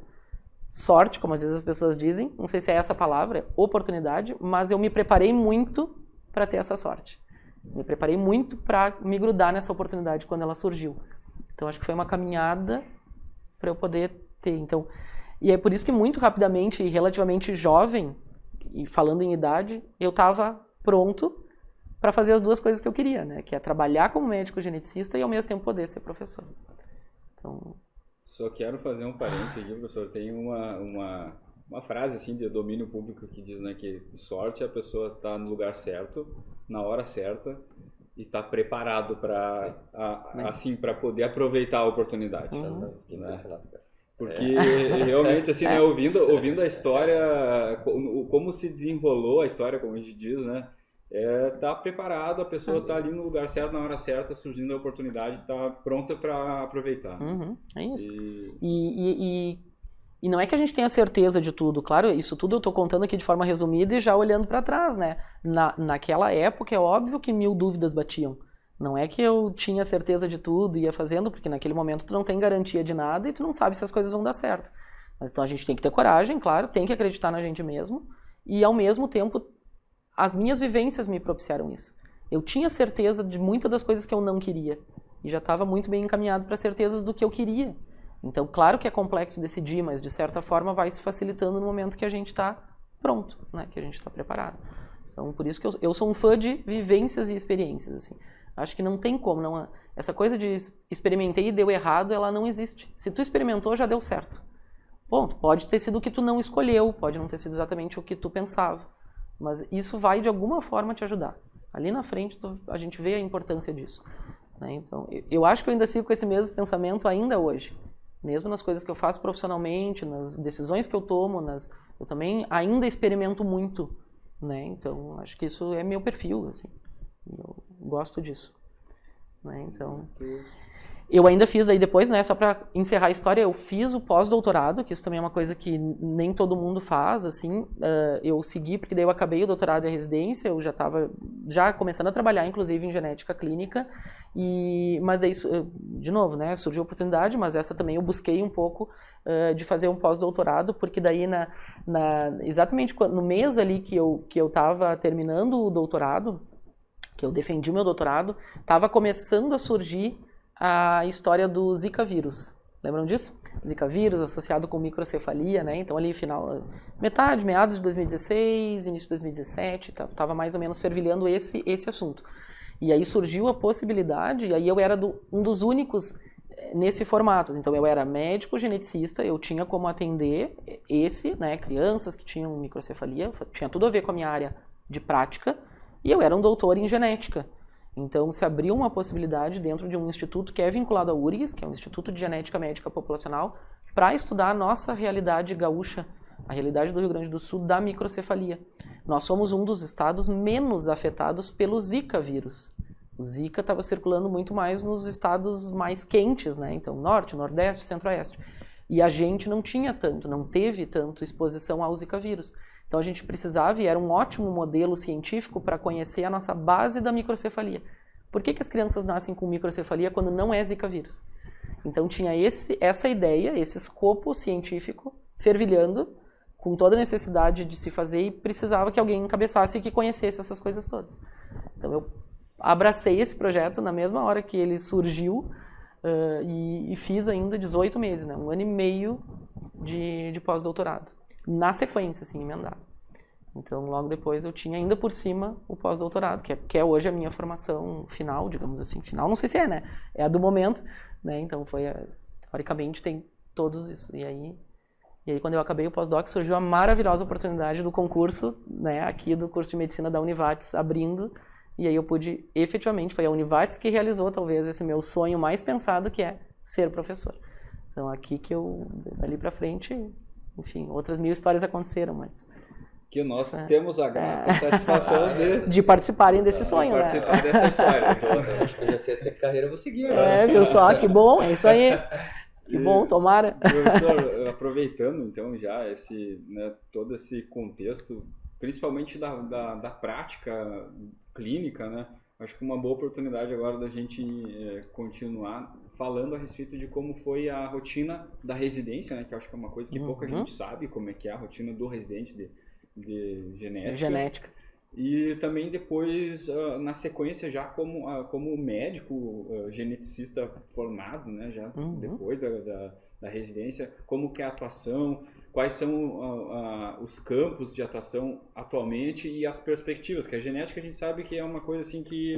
sorte, como às vezes as pessoas dizem, não sei se é essa a palavra, oportunidade, mas eu me preparei muito para ter essa sorte. Me preparei muito para me grudar nessa oportunidade quando ela surgiu. Então, acho que foi uma caminhada para eu poder ter. Então, e é por isso que muito rapidamente e relativamente jovem, e falando em idade, eu estava pronto para fazer as duas coisas que eu queria, né? Que é trabalhar como médico geneticista e ao mesmo tempo poder ser professor. Então... Só quero fazer um parênteses aqui, professor. Tem uma frase assim de domínio público que diz, né, que sorte é a pessoa estar no lugar certo, na hora certa e estar preparado para assim, para poder aproveitar a oportunidade. Né? Porque realmente, assim, né, ouvindo a história, como se desenrolou a história, como a gente diz, né? Tá preparado, a pessoa tá ali no lugar certo, na hora certa, surgindo a oportunidade, tá pronta para aproveitar. É isso. E não é que a gente tenha certeza de tudo, claro, isso tudo eu tô contando aqui de forma resumida e já olhando para trás, né? Naquela época é óbvio que 1000 dúvidas batiam. Não é que eu tinha certeza de tudo e ia fazendo, porque naquele momento tu não tem garantia de nada e tu não sabe se as coisas vão dar certo. Mas então a gente tem que ter coragem, claro, tem que acreditar na gente mesmo e ao mesmo tempo as minhas vivências me propiciaram isso. Eu tinha certeza de muitas das coisas que eu não queria. E já estava muito bem encaminhado para certezas do que eu queria. Então, claro que é complexo decidir, mas de certa forma vai se facilitando no momento que a gente está pronto, né? Que a gente está preparado. Então, por isso que eu sou um fã de vivências e experiências, assim. Acho que não tem como, não, essa coisa de experimentei e deu errado, ela não existe. Se tu experimentou, já deu certo. Ponto. Pode ter sido o que tu não escolheu, pode não ter sido exatamente o que tu pensava, mas isso vai de alguma forma te ajudar. Ali na frente a gente vê a importância disso, né? Então, eu acho que eu ainda sigo com esse mesmo pensamento ainda hoje. Mesmo nas coisas que eu faço profissionalmente, nas decisões que eu tomo, eu também ainda experimento muito, né? Então, acho que isso é meu perfil, assim. Eu gosto disso, né? Então, eu ainda fiz aí depois, né? Só para encerrar a história, eu fiz o pós-doutorado, que isso também é uma coisa que nem todo mundo faz, assim. Eu segui, porque daí eu acabei o doutorado e a residência, eu já estava começando a trabalhar, inclusive, em genética clínica. Mas daí, de novo, né? Surgiu a oportunidade, mas essa também eu busquei um pouco de fazer um pós-doutorado, porque daí exatamente no mês ali que eu estava terminando o doutorado, que eu defendi o meu doutorado, estava começando a surgir a história do Zika vírus. Lembram disso? Zika vírus associado com microcefalia, né? Então ali meados de 2016, início de 2017, estava mais ou menos fervilhando esse assunto. E aí surgiu a possibilidade, e aí eu era um dos únicos nesse formato. Então eu era médico geneticista, eu tinha como atender né, crianças que tinham microcefalia, tinha tudo a ver com a minha área de prática, e eu era um doutor em genética. Então se abriu uma possibilidade dentro de um instituto que é vinculado ao URGS, que é o Instituto de Genética Médica Populacional, para estudar a nossa realidade gaúcha, a realidade do Rio Grande do Sul da microcefalia. Nós somos um dos estados menos afetados pelo Zika vírus. O Zika estava circulando muito mais nos estados mais quentes, né? Então, Norte, Nordeste, Centro-Oeste. E a gente não teve tanto exposição ao Zika vírus. Então, a gente precisava, e era um ótimo modelo científico para conhecer a nossa base da microcefalia. Por que as crianças nascem com microcefalia quando não é Zika vírus? Então, tinha essa ideia, esse escopo científico fervilhando, com toda a necessidade de se fazer, e precisava que alguém encabeçasse e que conhecesse essas coisas todas. Então, eu abracei esse projeto na mesma hora que ele surgiu e fiz ainda 18 meses, né? 1 ano e meio de pós-doutorado. Na sequência, assim, emendado. Então, logo depois eu tinha ainda por cima o pós-doutorado, que é hoje a minha formação final, digamos assim. Final, não sei se é, né? É a do momento, né? Então, teoricamente, tem todos isso. E aí, quando eu acabei o pós-doc, surgiu a maravilhosa oportunidade do concurso, né? Aqui do curso de medicina da Univates abrindo. E aí eu pude, efetivamente, foi a Univates que realizou talvez esse meu sonho mais pensado, que é ser professor. Então, aqui que dali pra frente, enfim, outras 1000 histórias aconteceram, mas... Que nós temos a grata satisfação de participarem desse sonho, né? De participar dessa história. Eu acho que eu já sei até que carreira eu vou seguir agora. Viu só? Que bom, é isso aí. Que bom, tomara. Professor, aproveitando então já né, todo esse contexto, principalmente da prática clínica, né? Acho que uma boa oportunidade agora da gente continuar falando a respeito de como foi a rotina da residência, né? Que eu acho que é uma coisa que pouca gente sabe, como é que é a rotina do residente de genética. E também depois, na sequência, já como médico geneticista formado, né? Já depois da residência, como que é a atuação, quais são os campos de atuação atualmente e as perspectivas, que a genética a gente sabe que é uma coisa assim que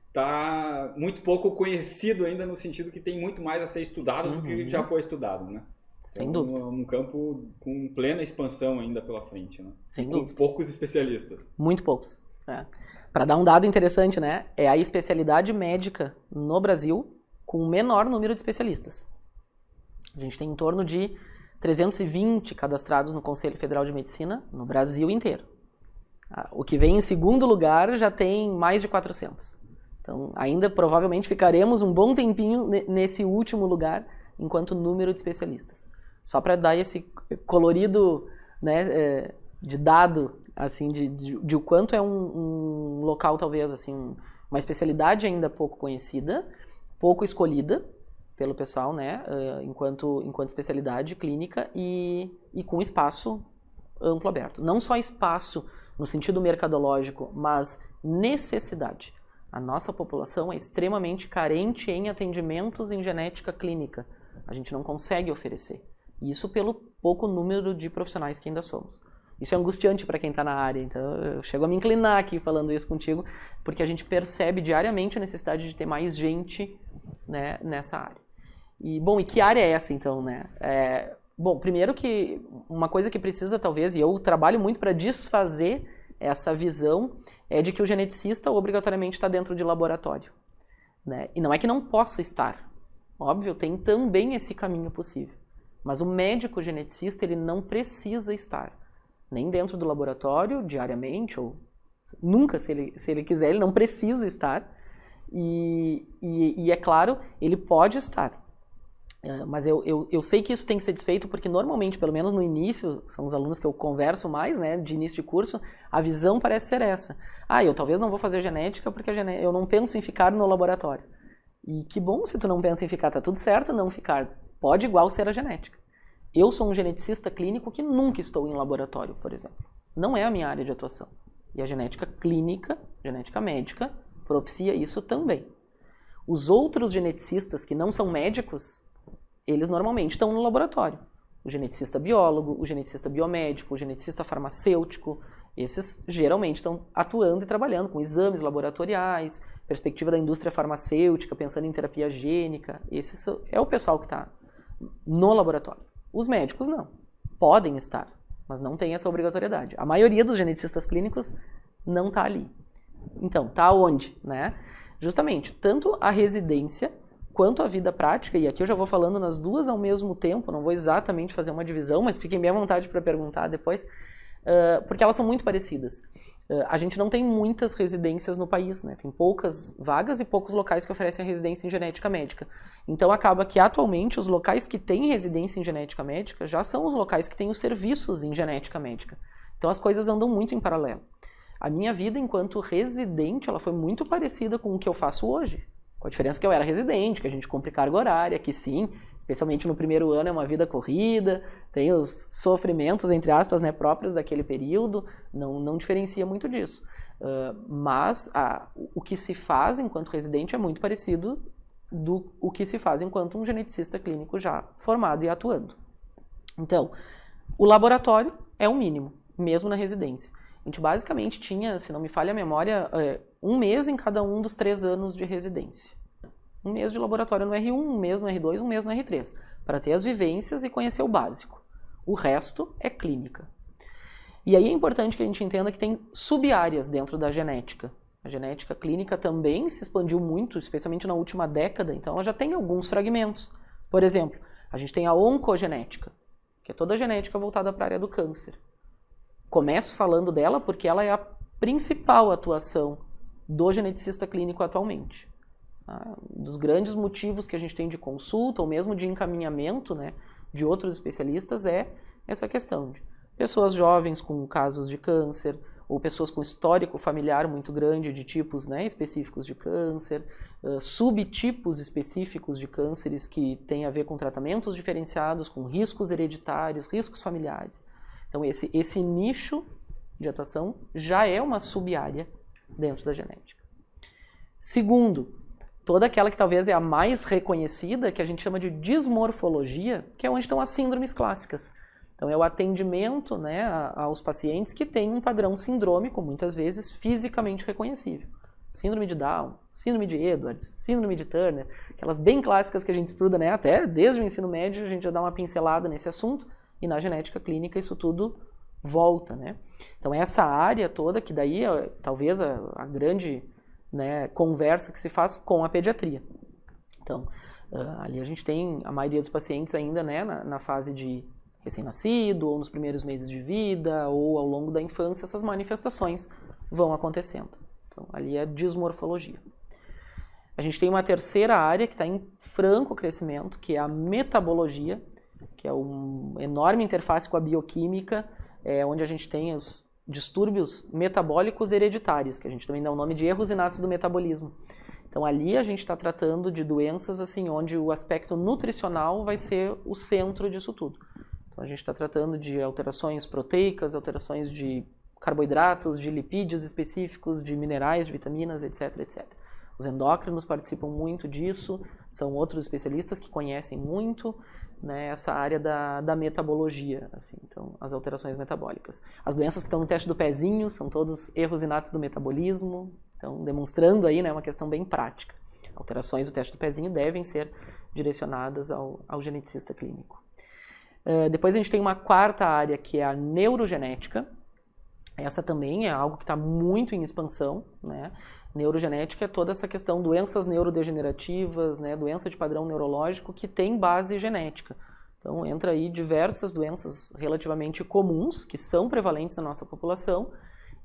está muito pouco conhecido ainda, no sentido que tem muito mais a ser estudado do que já foi estudado, né? Sem dúvida. Um campo com plena expansão ainda pela frente, né? Sem dúvida. Com poucos especialistas. Muito poucos. Para dar um dado interessante, né? É a especialidade médica no Brasil com o menor número de especialistas. A gente tem em torno de 320 cadastrados no Conselho Federal de Medicina no Brasil inteiro. O que vem em segundo lugar já tem mais de 400. Então, ainda provavelmente ficaremos um bom tempinho nesse último lugar enquanto número de especialistas. Só para dar esse colorido, né, de dado, assim, de o quanto é um local, talvez, assim, uma especialidade ainda pouco conhecida, pouco escolhida pelo pessoal, né, enquanto especialidade clínica e com espaço amplo aberto. Não só espaço no sentido mercadológico, mas necessidade. A nossa população é extremamente carente em atendimentos em genética clínica. A gente não consegue oferecer. Isso pelo pouco número de profissionais que ainda somos. Isso é angustiante para quem está na área, então eu chego a me inclinar aqui falando isso contigo, porque a gente percebe diariamente a necessidade de ter mais gente, né, nessa área. E, bom, e que área é essa então, né? Bom, primeiro que uma coisa que precisa talvez, e eu trabalho muito para desfazer essa visão, é de que o geneticista obrigatoriamente está dentro de laboratório, né? E não é que não possa estar, óbvio, tem também esse caminho possível, mas o médico geneticista ele não precisa estar nem dentro do laboratório diariamente, ou nunca, se ele quiser, ele não precisa estar, e é claro, ele pode estar. Mas eu sei que isso tem que ser desfeito porque normalmente, pelo menos no início, são os alunos que eu converso mais, né, de início de curso, a visão parece ser essa. Eu talvez não vou fazer genética porque eu não penso em ficar no laboratório. E que bom se tu não pensa em ficar, tá tudo certo não ficar. Pode igual ser a genética. Eu sou um geneticista clínico que nunca estou em laboratório, por exemplo. Não é a minha área de atuação. E a genética clínica, genética médica, propicia isso também. Os outros geneticistas que não são médicos, eles normalmente estão no laboratório. O geneticista biólogo, o geneticista biomédico, o geneticista farmacêutico, esses geralmente estão atuando e trabalhando com exames laboratoriais, perspectiva da indústria farmacêutica, pensando em terapia gênica. Esse é o pessoal que está no laboratório. Os médicos não. Podem estar, mas não tem essa obrigatoriedade. A maioria dos geneticistas clínicos não está ali. Então, está onde, né? Justamente, tanto a residência quanto a vida prática, e aqui eu já vou falando nas duas ao mesmo tempo, não vou exatamente fazer uma divisão, mas fiquem bem à vontade para perguntar depois, porque elas são muito parecidas. A gente não tem muitas residências no país, né? Tem poucas vagas e poucos locais que oferecem a residência em genética médica. Então acaba que atualmente os locais que têm residência em genética médica já são os locais que têm os serviços em genética médica. Então as coisas andam muito em paralelo. A minha vida enquanto residente, ela foi muito parecida com o que eu faço hoje. Com a diferença que eu era residente, que a gente cumpre carga horária, que sim, especialmente no primeiro ano é uma vida corrida, tem os sofrimentos, entre aspas, né, próprios daquele período, não diferencia muito disso. Mas o que se faz enquanto residente é muito parecido do que se faz enquanto um geneticista clínico já formado e atuando. Então, o laboratório é o mínimo, mesmo na residência. A gente basicamente tinha, se não me falha a memória, 1 mês em cada um dos 3 anos de residência. 1 mês de laboratório no R1, 1 mês no R2, 1 mês no R3, para ter as vivências e conhecer o básico. O resto é clínica. E aí é importante que a gente entenda que tem sub-áreas dentro da genética. A genética clínica também se expandiu muito, especialmente na última década, então ela já tem alguns fragmentos. Por exemplo, a gente tem a oncogenética, que é toda a genética voltada para a área do câncer. Começo falando dela porque ela é a principal atuação do geneticista clínico atualmente. Um dos grandes motivos que a gente tem de consulta, ou mesmo de encaminhamento, né, de outros especialistas, é essa questão de pessoas jovens com casos de câncer, ou pessoas com histórico familiar muito grande de tipos, né, específicos de câncer, subtipos específicos de cânceres que têm a ver com tratamentos diferenciados, com riscos hereditários, riscos familiares. Então esse nicho de atuação já é uma sub-área dentro da genética. Segundo, toda aquela que talvez é a mais reconhecida, que a gente chama de dismorfologia, que é onde estão as síndromes clássicas. Então é o atendimento, né, aos pacientes que têm um padrão sindrômico, muitas vezes fisicamente reconhecível. Síndrome de Down, síndrome de Edwards, síndrome de Turner, aquelas bem clássicas que a gente estuda, né, até desde o ensino médio a gente já dá uma pincelada nesse assunto, e na genética clínica isso tudo volta, né? Então essa área toda, que daí talvez a grande, né, conversa que se faz com a pediatria. Então, ali a gente tem a maioria dos pacientes ainda, né, na fase de recém-nascido, ou nos primeiros meses de vida, ou ao longo da infância, essas manifestações vão acontecendo. Então, ali é dismorfologia. A gente tem uma terceira área que está em franco crescimento, que é a metabologia, que é uma enorme interface com a bioquímica, onde a gente tem os distúrbios metabólicos hereditários, que a gente também dá o nome de erros inatos do metabolismo. Então ali a gente está tratando de doenças assim, onde o aspecto nutricional vai ser o centro disso tudo. Então a gente está tratando de alterações proteicas, alterações de carboidratos, de lipídios específicos, de minerais, de vitaminas, etc, etc. Os endócrinos participam muito disso, são outros especialistas que conhecem muito, né, essa área da metabologia, assim, então, as alterações metabólicas. As doenças que estão no teste do pezinho são todos erros inatos do metabolismo, então, demonstrando aí, né, uma questão bem prática. Alterações do teste do pezinho devem ser direcionadas ao geneticista clínico. Depois a gente tem uma quarta área, que é a neurogenética. Essa também é algo que está muito em expansão, né? Neurogenética é toda essa questão, doenças neurodegenerativas, né? Doença de padrão neurológico que tem base genética. Então entra aí diversas doenças relativamente comuns, que são prevalentes na nossa população,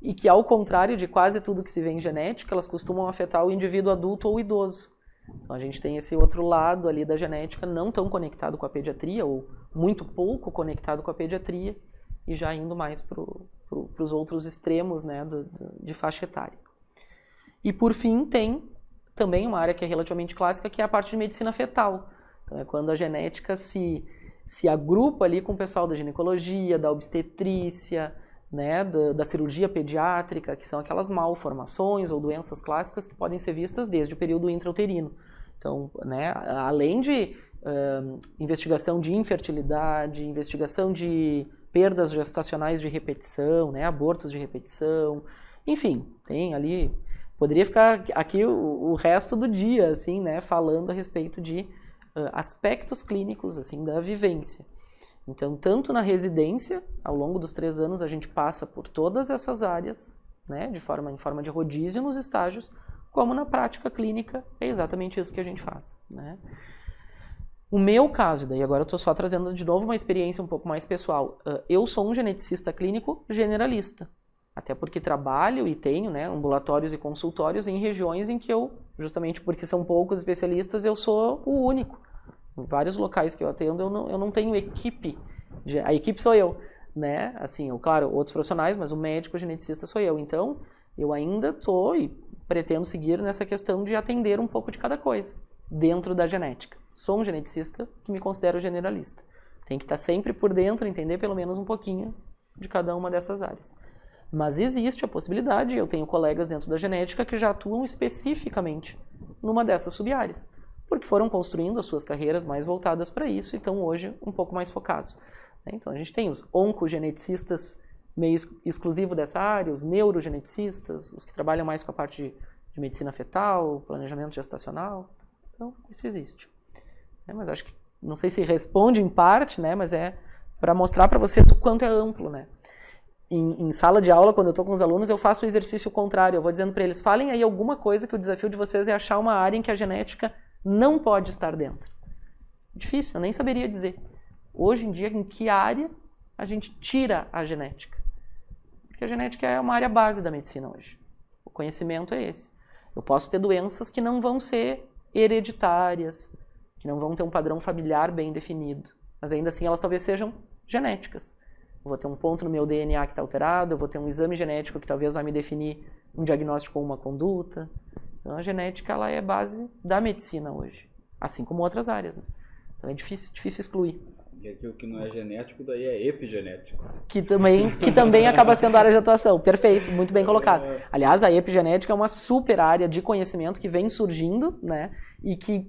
e que, ao contrário de quase tudo que se vê em genética, elas costumam afetar o indivíduo adulto ou idoso. Então a gente tem esse outro lado ali da genética não tão conectado com a pediatria, ou muito pouco conectado com a pediatria, e já indo mais para os outros extremos, né, de faixa etária. E por fim tem também uma área que é relativamente clássica, que é a parte de medicina fetal. Então é quando a genética se agrupa ali com o pessoal da ginecologia, da obstetrícia, né, da cirurgia pediátrica, que são aquelas malformações ou doenças clássicas que podem ser vistas desde o período intrauterino. Então, né, além de investigação de infertilidade, investigação de perdas gestacionais de repetição, né, abortos de repetição, enfim, tem ali, poderia ficar aqui o resto do dia, assim, né, falando a respeito de aspectos clínicos, assim, da vivência. Então, tanto na residência, ao longo dos 3 anos, a gente passa por todas essas áreas, né, em forma de rodízio nos estágios, como na prática clínica, é exatamente isso que a gente faz, né. O meu caso, daí agora eu estou só trazendo de novo uma experiência um pouco mais pessoal. Eu sou um geneticista clínico generalista, até porque trabalho e tenho, né, ambulatórios e consultórios em regiões em que eu, justamente porque são poucos especialistas, eu sou o único. Em vários locais que eu atendo, eu não tenho equipe. A equipe sou eu, né? Assim, claro, outros profissionais, mas o médico geneticista sou eu. Então, eu ainda estou e pretendo seguir nessa questão de atender um pouco de cada coisa dentro da genética. Sou um geneticista que me considero generalista. Tem que estar sempre por dentro, entender pelo menos um pouquinho de cada uma dessas áreas. Mas existe a possibilidade, eu tenho colegas dentro da genética que já atuam especificamente numa dessas sub-áreas, porque foram construindo as suas carreiras mais voltadas para isso e estão hoje um pouco mais focados. Então a gente tem os oncogeneticistas meio exclusivo dessa área, os neurogeneticistas, os que trabalham mais com a parte de medicina fetal, planejamento gestacional. Então isso existe. Mas acho que, não sei se responde em parte, né, mas é para mostrar para vocês o quanto é amplo, né. Em sala de aula, quando eu estou com os alunos, eu faço o exercício contrário. Eu vou dizendo para eles, falem aí alguma coisa que o desafio de vocês é achar uma área em que a genética não pode estar dentro. Difícil, eu nem saberia dizer. Hoje em dia, em que área a gente tira a genética? Porque a genética é uma área base da medicina hoje. O conhecimento é esse. Eu posso ter doenças que não vão ser hereditárias, que não vão ter um padrão familiar bem definido, mas ainda assim elas talvez sejam genéticas. Eu vou ter um ponto no meu DNA que está alterado, eu vou ter um exame genético que talvez vai me definir um diagnóstico ou uma conduta. Então a genética ela é base da medicina hoje, assim como outras áreas, né? Então é difícil excluir. E aquilo que não é genético, daí é epigenético. Que também acaba sendo área de atuação. Perfeito, muito bem colocado. Aliás, a epigenética é uma super área de conhecimento que vem surgindo, né? E que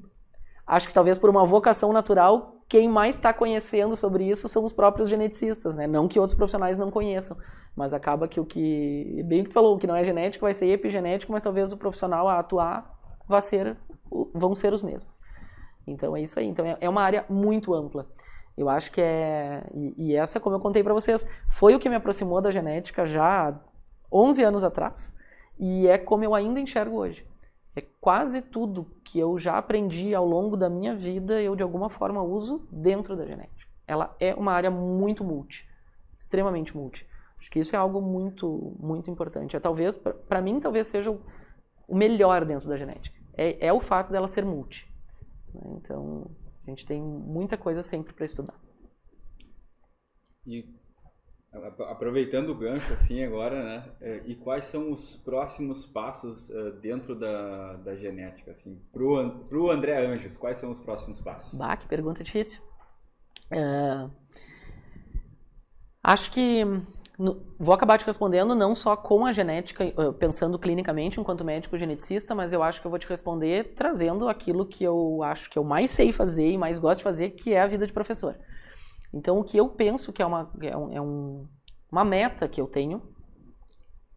acho que talvez por uma vocação natural, quem mais está conhecendo sobre isso são os próprios geneticistas, né? Não que outros profissionais não conheçam, mas acaba que bem o que tu falou, o que não é genético vai ser epigenético, mas talvez o profissional a atuar vão ser os mesmos. Então é isso aí. Então é uma área muito ampla. Eu acho que e essa, como eu contei para vocês, foi o que me aproximou da genética já há 11 anos atrás, e é como eu ainda enxergo hoje. É quase tudo que eu já aprendi ao longo da minha vida, eu de alguma forma uso dentro da genética. Ela é uma área muito extremamente multi. Acho que isso é algo muito, muito importante. Talvez, para mim, talvez seja o melhor dentro da genética. É o fato dela ser multi. Então, a gente tem muita coisa sempre para estudar. E aproveitando o gancho assim agora, né? E quais são os próximos passos dentro da genética, assim, pro André Anjos? Quais são os próximos passos? Bah, que pergunta difícil. Acho que Vou acabar te respondendo não só com a genética, pensando clinicamente enquanto médico geneticista, mas eu acho que eu vou te responder trazendo aquilo que eu acho que eu mais sei fazer e mais gosto de fazer, que é a vida de professor. Então, o que eu penso que é uma meta que eu tenho,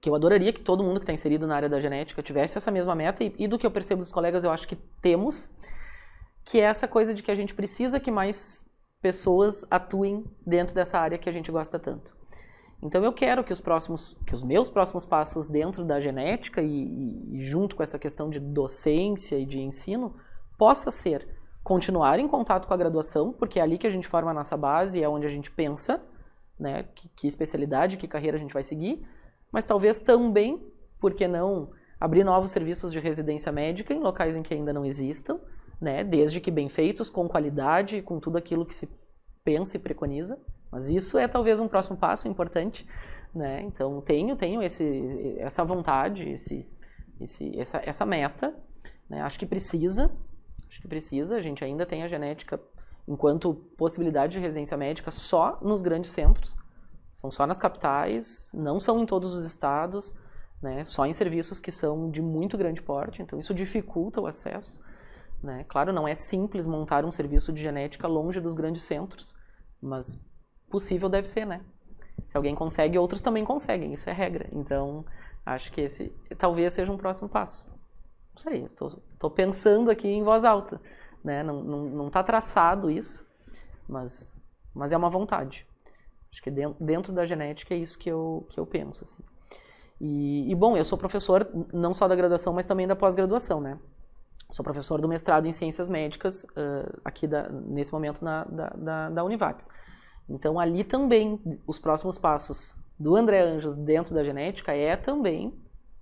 que eu adoraria que todo mundo que está inserido na área da genética tivesse essa mesma meta, e do que eu percebo dos colegas, eu acho que temos, que é essa coisa de que a gente precisa que mais pessoas atuem dentro dessa área que a gente gosta tanto. Então eu quero que os meus próximos passos dentro da genética e junto com essa questão de docência e de ensino possa ser continuar em contato com a graduação, porque é ali que a gente forma a nossa base, é onde a gente pensa, né, que especialidade, que carreira a gente vai seguir, mas talvez também, por que não, abrir novos serviços de residência médica em locais em que ainda não existam, né, desde que bem feitos, com qualidade, com tudo aquilo que se pensa e preconiza. Mas isso é talvez um próximo passo importante, né? Então tenho essa vontade, essa meta, né? Acho que precisa, a gente ainda tem a genética enquanto possibilidade de residência médica só nos grandes centros, são só nas capitais, não são em todos os estados, né? Só em serviços que são de muito grande porte, então isso dificulta o acesso, né? Claro, não é simples montar um serviço de genética longe dos grandes centros, mas possível deve ser, né? Se alguém consegue, outros também conseguem, isso é regra. Então, acho que esse talvez seja um próximo passo. Não sei, estou pensando aqui em voz alta, né? Não está traçado isso, mas é uma vontade. Acho que dentro da genética é isso que eu penso, assim. E bom, eu sou professor não só da graduação, mas também da pós-graduação, né? Sou professor do mestrado em Ciências Médicas aqui nesse momento da Univates. Então, ali também, os próximos passos do André Anjos dentro da genética é também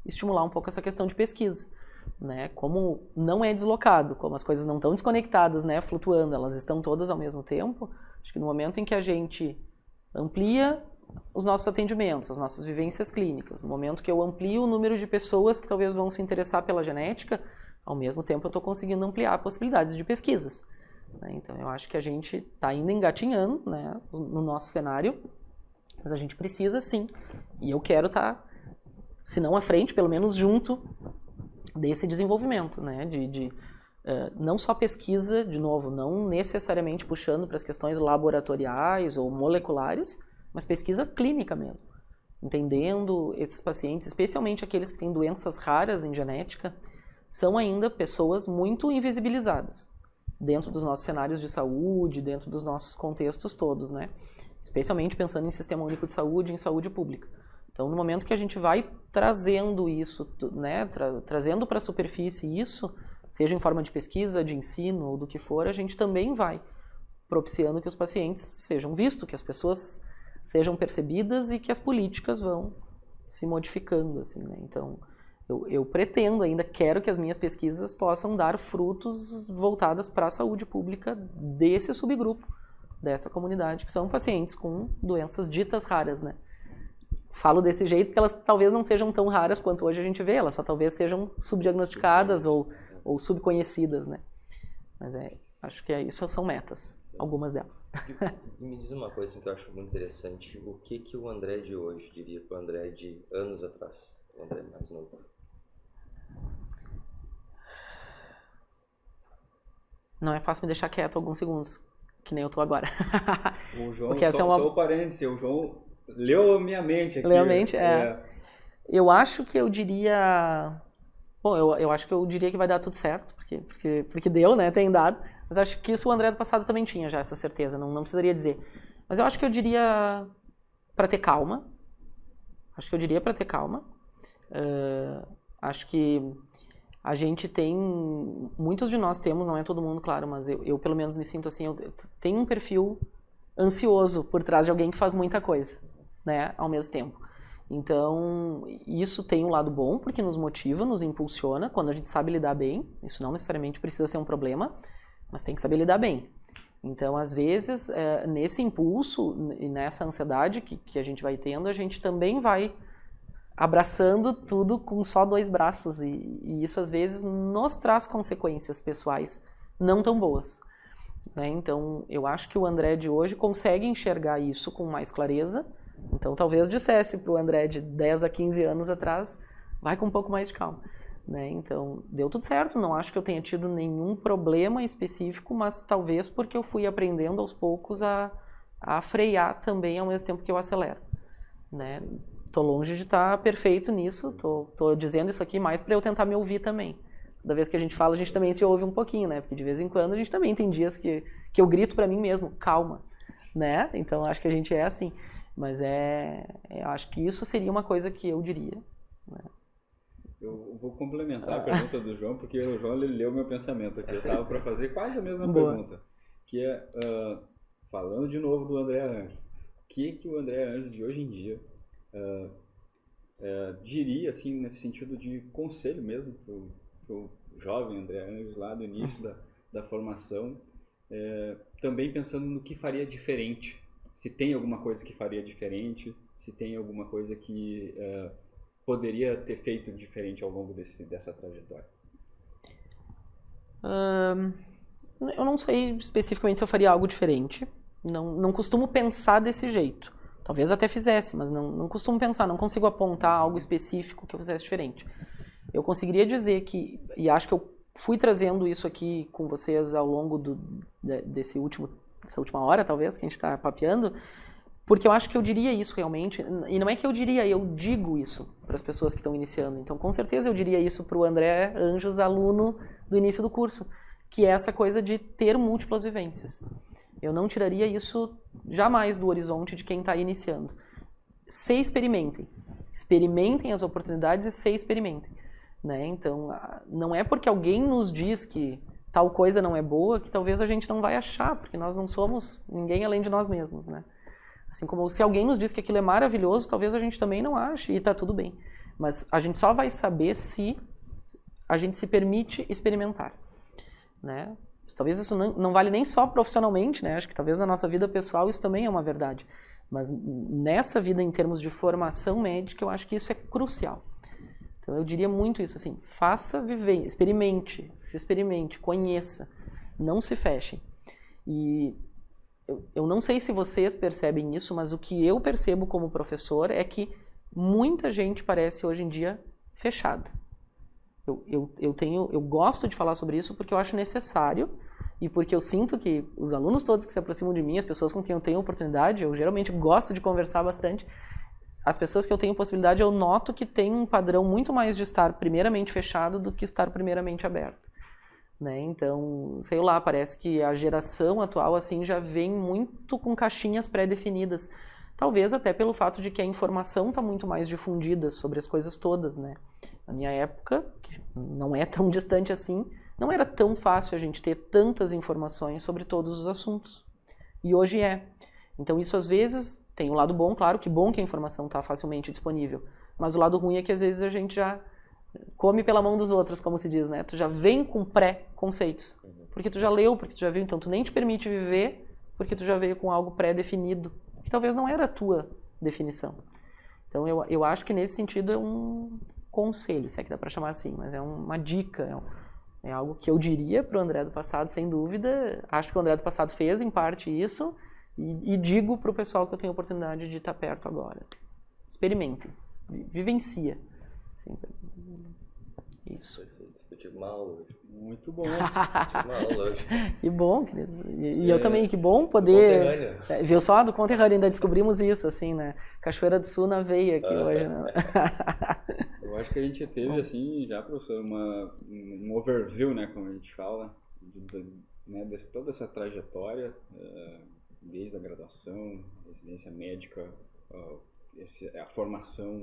estimular um pouco essa questão de pesquisa, né? Como não é deslocado, como as coisas não estão desconectadas, né? Flutuando, elas estão todas ao mesmo tempo. Acho que no momento em que a gente amplia os nossos atendimentos, as nossas vivências clínicas, no momento que eu amplio o número de pessoas que talvez vão se interessar pela genética, ao mesmo tempo eu estou conseguindo ampliar possibilidades de pesquisas. Então, eu acho que a gente está ainda engatinhando, né, no nosso cenário, mas a gente precisa sim, e eu quero estar, se não à frente, pelo menos junto desse desenvolvimento, né, não só pesquisa, de novo, não necessariamente puxando para as questões laboratoriais ou moleculares, mas pesquisa clínica mesmo, entendendo esses pacientes, especialmente aqueles que têm doenças raras em genética, são ainda pessoas muito invisibilizadas dentro dos nossos cenários de saúde, dentro dos nossos contextos todos, né? Especialmente pensando em Sistema Único de Saúde e em saúde pública. Então, no momento que a gente vai trazendo isso, né, trazendo para a superfície isso, seja em forma de pesquisa, de ensino ou do que for, a gente também vai propiciando que os pacientes sejam vistos, que as pessoas sejam percebidas e que as políticas vão se modificando, assim, né? Então, eu pretendo ainda, quero que as minhas pesquisas possam dar frutos voltados para a saúde pública desse subgrupo, dessa comunidade, que são pacientes com doenças ditas raras, né? Falo desse jeito porque elas talvez não sejam tão raras quanto hoje a gente vê, elas só talvez sejam subdiagnosticadas ou subconhecidas, né? Mas acho que isso são metas, algumas delas. E me diz uma coisa assim, que eu acho muito interessante, o que o André de hoje diria para o André de anos atrás, o André mais novo? Não é fácil me deixar quieto alguns segundos, que nem eu tô agora. O João, só o parêntese, o João leu a minha mente aqui. Leu a mente, Eu acho que eu diria... Bom, eu acho que eu diria que vai dar tudo certo, porque deu, né? Tem dado. Mas acho que isso o André do passado também tinha já, essa certeza, não precisaria dizer. Mas eu acho que eu diria para ter calma. Acho que eu diria para ter calma. Acho que a gente tem... Muitos de nós temos, não é todo mundo, claro, mas eu pelo menos me sinto assim, eu tenho um perfil ansioso por trás de alguém que faz muita coisa, né? Ao mesmo tempo. Então, isso tem um lado bom, porque nos motiva, nos impulsiona, quando a gente sabe lidar bem. Isso não necessariamente precisa ser um problema, mas tem que saber lidar bem. Então, às vezes, nesse impulso e nessa ansiedade que a gente vai tendo, a gente também vai abraçando tudo com só 2 braços. E isso, às vezes, nos traz consequências pessoais não tão boas, né? Então, eu acho que o André de hoje consegue enxergar isso com mais clareza, Então talvez dissesse para o André de 10 a 15 anos atrás, vai com um pouco mais de calma. Né? Então deu tudo certo, não acho que eu tenha tido nenhum problema específico, mas talvez porque eu fui aprendendo aos poucos a frear também ao mesmo tempo que eu acelero. Né? Tô longe de estar perfeito nisso, tô dizendo isso aqui mais para eu tentar me ouvir também. Toda vez que a gente fala, a gente também se ouve um pouquinho, né? Porque de vez em quando a gente também tem dias que eu grito para mim mesmo, calma, né? Então acho que a gente é assim. Mas eu acho que isso seria uma coisa que eu diria. Né? Eu vou complementar a pergunta do João, porque o João ele leu meu pensamento aqui. Eu estava para fazer quase a mesma pergunta, que é, falando de novo do André Anjos, o que o André Anjos de hoje em dia diria, assim, nesse sentido de conselho mesmo para o jovem André Anjos lá do início da formação, também pensando no que faria diferente, se tem alguma coisa que faria diferente, se tem alguma coisa que poderia ter feito diferente ao longo dessa trajetória. Eu não sei especificamente se eu faria algo diferente, não costumo pensar desse jeito. Talvez até fizesse, mas não costumo pensar, não consigo apontar algo específico que eu fizesse diferente. Eu conseguiria dizer que, e acho que eu fui trazendo isso aqui com vocês ao longo dessa última hora, talvez, que a gente está papeando, porque eu acho que eu diria isso realmente, e não é que eu diria, eu digo isso para as pessoas que estão iniciando. Então, com certeza eu diria isso para o André Anjos, aluno do início do curso, que é essa coisa de ter múltiplas vivências. Eu não tiraria isso jamais do horizonte de quem está iniciando. Se experimentem. Experimentem as oportunidades e se experimentem. Né? Então, não é porque alguém nos diz que tal coisa não é boa que talvez a gente não vai achar, porque nós não somos ninguém além de nós mesmos. Né? Assim como se alguém nos diz que aquilo é maravilhoso, talvez a gente também não ache e está tudo bem. Mas a gente só vai saber se a gente se permite experimentar. Né? Talvez isso não vale nem só profissionalmente, né? Acho que talvez na nossa vida pessoal isso também é uma verdade. Mas nessa vida, em termos de formação médica, eu acho que isso é crucial. Então eu diria muito isso, assim, faça viver, se experimente, conheça, não se fechem. E eu não sei se vocês percebem isso, mas o que eu percebo como professor é que muita gente parece hoje em dia fechada. Eu gosto de falar sobre isso porque eu acho necessário e porque eu sinto que os alunos todos que se aproximam de mim, as pessoas com quem eu tenho oportunidade, eu geralmente gosto de conversar bastante, as pessoas que eu tenho possibilidade, eu noto que tem um padrão muito mais de estar primeiramente fechado do que estar primeiramente aberto. Né? Então, sei lá, parece que a geração atual assim já vem muito com caixinhas pré-definidas. Talvez até pelo fato de que a informação está muito mais difundida sobre as coisas todas, né? Na minha época, que não é tão distante assim, não era tão fácil a gente ter tantas informações sobre todos os assuntos. E hoje é. Então isso às vezes tem um lado bom, claro, que bom que a informação está facilmente disponível. Mas o lado ruim é que às vezes a gente já come pela mão dos outros, como se diz, né? Tu já vem com pré-conceitos. Porque tu já leu, porque tu já viu, então tu nem te permite viver, porque tu já veio com algo pré-definido. Que talvez não era a tua definição. Então eu acho que nesse sentido é um conselho, se é que dá para chamar assim, mas é uma dica, é algo que eu diria para o André do passado, sem dúvida. Acho que o André do passado fez em parte isso e digo para o pessoal que eu tenho a oportunidade de estar perto agora. Assim. Experimentem, vivencia. Assim, isso. Perfeito. Eu tive uma aula hoje. Muito bom. Tive uma aula hoje. Que bom, queridos. E eu também, que bom poder... Viu só? Do conterrâneo, ainda descobrimos isso, assim, né? Cachoeira do Sul na veia aqui hoje, né? Eu acho que a gente teve, assim, já, professor, um overview, né, como a gente fala, né, toda essa trajetória, desde a graduação, residência médica, a formação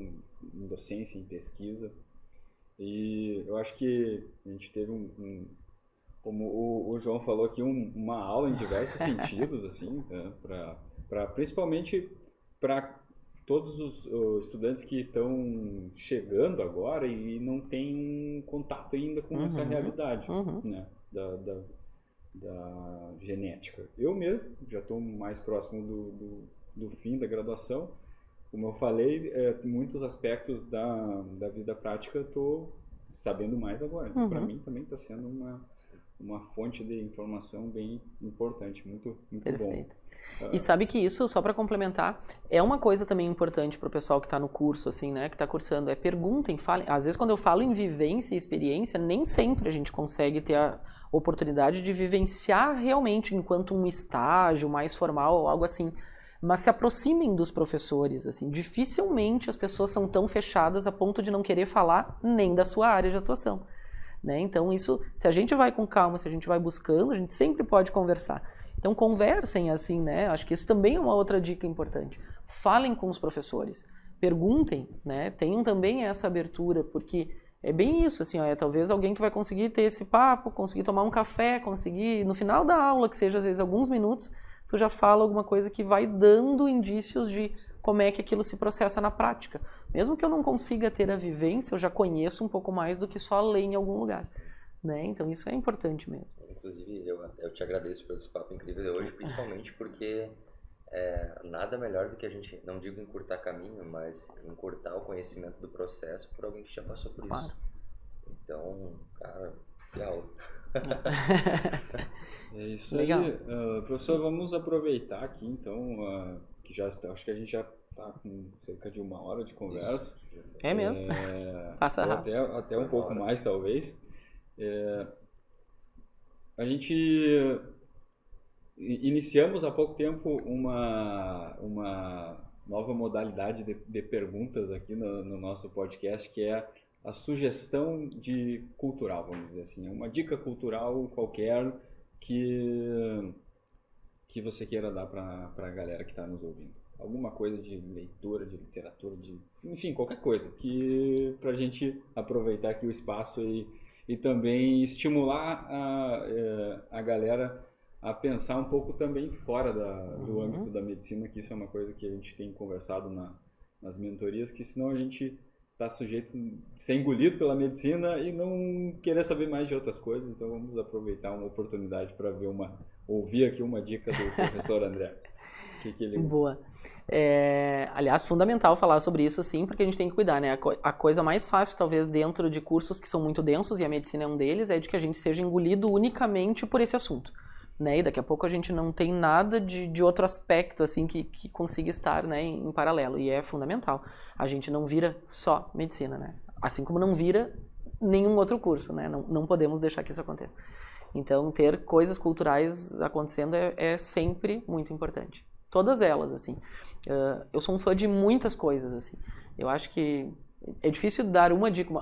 em docência, em pesquisa. E eu acho que a gente teve como o João falou aqui, uma aula em diversos sentidos, assim, né, principalmente para todos os estudantes que estão chegando agora e não têm contato ainda com essa realidade, né, da genética. Eu mesmo já estou mais próximo do fim da graduação. Como eu falei, muitos aspectos da vida prática eu estou sabendo mais agora. Então, para mim também está sendo uma fonte de informação bem importante, muito Perfeito. bom. E sabe que isso, só para complementar, é uma coisa também importante para o pessoal que está no curso, assim, né, que está cursando, perguntem, falem. Às vezes quando eu falo em vivência e experiência, nem sempre a gente consegue ter a oportunidade de vivenciar realmente enquanto um estágio mais formal ou algo assim. Mas se aproximem dos professores, assim, dificilmente as pessoas são tão fechadas a ponto de não querer falar nem da sua área de atuação, né? Então isso, se a gente vai com calma, se a gente vai buscando, a gente sempre pode conversar. Então conversem assim, né? Acho que isso também é uma outra dica importante. Falem com os professores, perguntem, né? Tenham também essa abertura, porque é bem isso, assim, ó, talvez alguém que vai conseguir ter esse papo, conseguir tomar um café, conseguir, no final da aula, que seja às vezes alguns minutos, tu já fala alguma coisa que vai dando indícios de como é que aquilo se processa na prática. Mesmo que eu não consiga ter a vivência, eu já conheço um pouco mais do que só ler em algum lugar, né? Então isso é importante mesmo. Inclusive, eu te agradeço por esse papo incrível de hoje, principalmente porque nada melhor do que a gente, não digo encurtar caminho, mas encurtar o conhecimento do processo por alguém que já passou por isso. Então, cara, que aula. É isso. Legal. Aí, professor, vamos aproveitar aqui então, que já acho que a gente já está com cerca de 1 hora de conversa. É mesmo? Passa rápido. Até um pouco mais, talvez. A gente iniciamos há pouco tempo uma nova modalidade de perguntas aqui no nosso podcast, que é a sugestão cultural, vamos dizer assim. Uma dica cultural qualquer que você queira dar para a galera que está nos ouvindo. Alguma coisa de leitura, de literatura, enfim, qualquer coisa, para a gente aproveitar aqui o espaço e também estimular a galera a pensar um pouco também fora do âmbito da medicina, que isso é uma coisa que a gente tem conversado nas mentorias, que senão a gente está sujeito a ser engolido pela medicina e não querer saber mais de outras coisas. Então vamos aproveitar uma oportunidade para ouvir aqui uma dica do professor André. Boa. Aliás, fundamental falar sobre isso, sim, porque a gente tem que cuidar, né? A coisa mais fácil, talvez, dentro de cursos que são muito densos, e a medicina é um deles, é de que a gente seja engolido unicamente por esse assunto, né? E daqui a pouco a gente não tem nada de outro aspecto, assim, que consiga estar, né, em paralelo. E é fundamental. A gente não vira só medicina, né? Assim como não vira nenhum outro curso, né? Não podemos deixar que isso aconteça. Então, ter coisas culturais acontecendo é sempre muito importante. Todas elas, assim. Eu sou um fã de muitas coisas, assim. Eu acho que é difícil dar uma dica.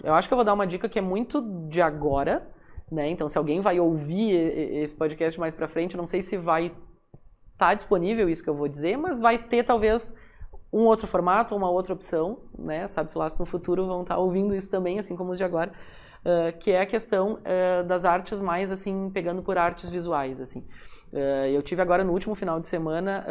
Eu acho que eu vou dar uma dica que é muito de agora, né? Então, se alguém vai ouvir esse podcast mais pra frente, não sei se vai estar disponível isso que eu vou dizer, mas vai ter, talvez, um outro formato, uma outra opção, né? Sabe-se lá se no futuro vão estar ouvindo isso também, assim como os de agora. Que é a questão das artes mais, assim, pegando por artes visuais, assim. Eu tive agora no último final de semana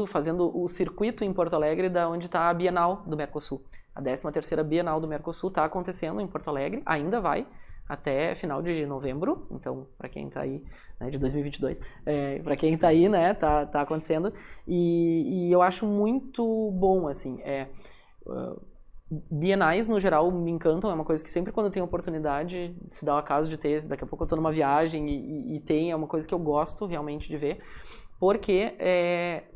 fazendo o circuito em Porto Alegre, da onde está a Bienal do Mercosul. A 13ª Bienal do Mercosul está acontecendo em Porto Alegre, ainda vai até final de novembro, então para quem está aí, né, de 2022, para quem está aí, né, tá acontecendo, e eu acho muito bom, assim, bienais, no geral, me encantam, é uma coisa que sempre quando eu tenho oportunidade, se dá o caso de ter, daqui a pouco eu estou numa viagem é uma coisa que eu gosto realmente de ver, porque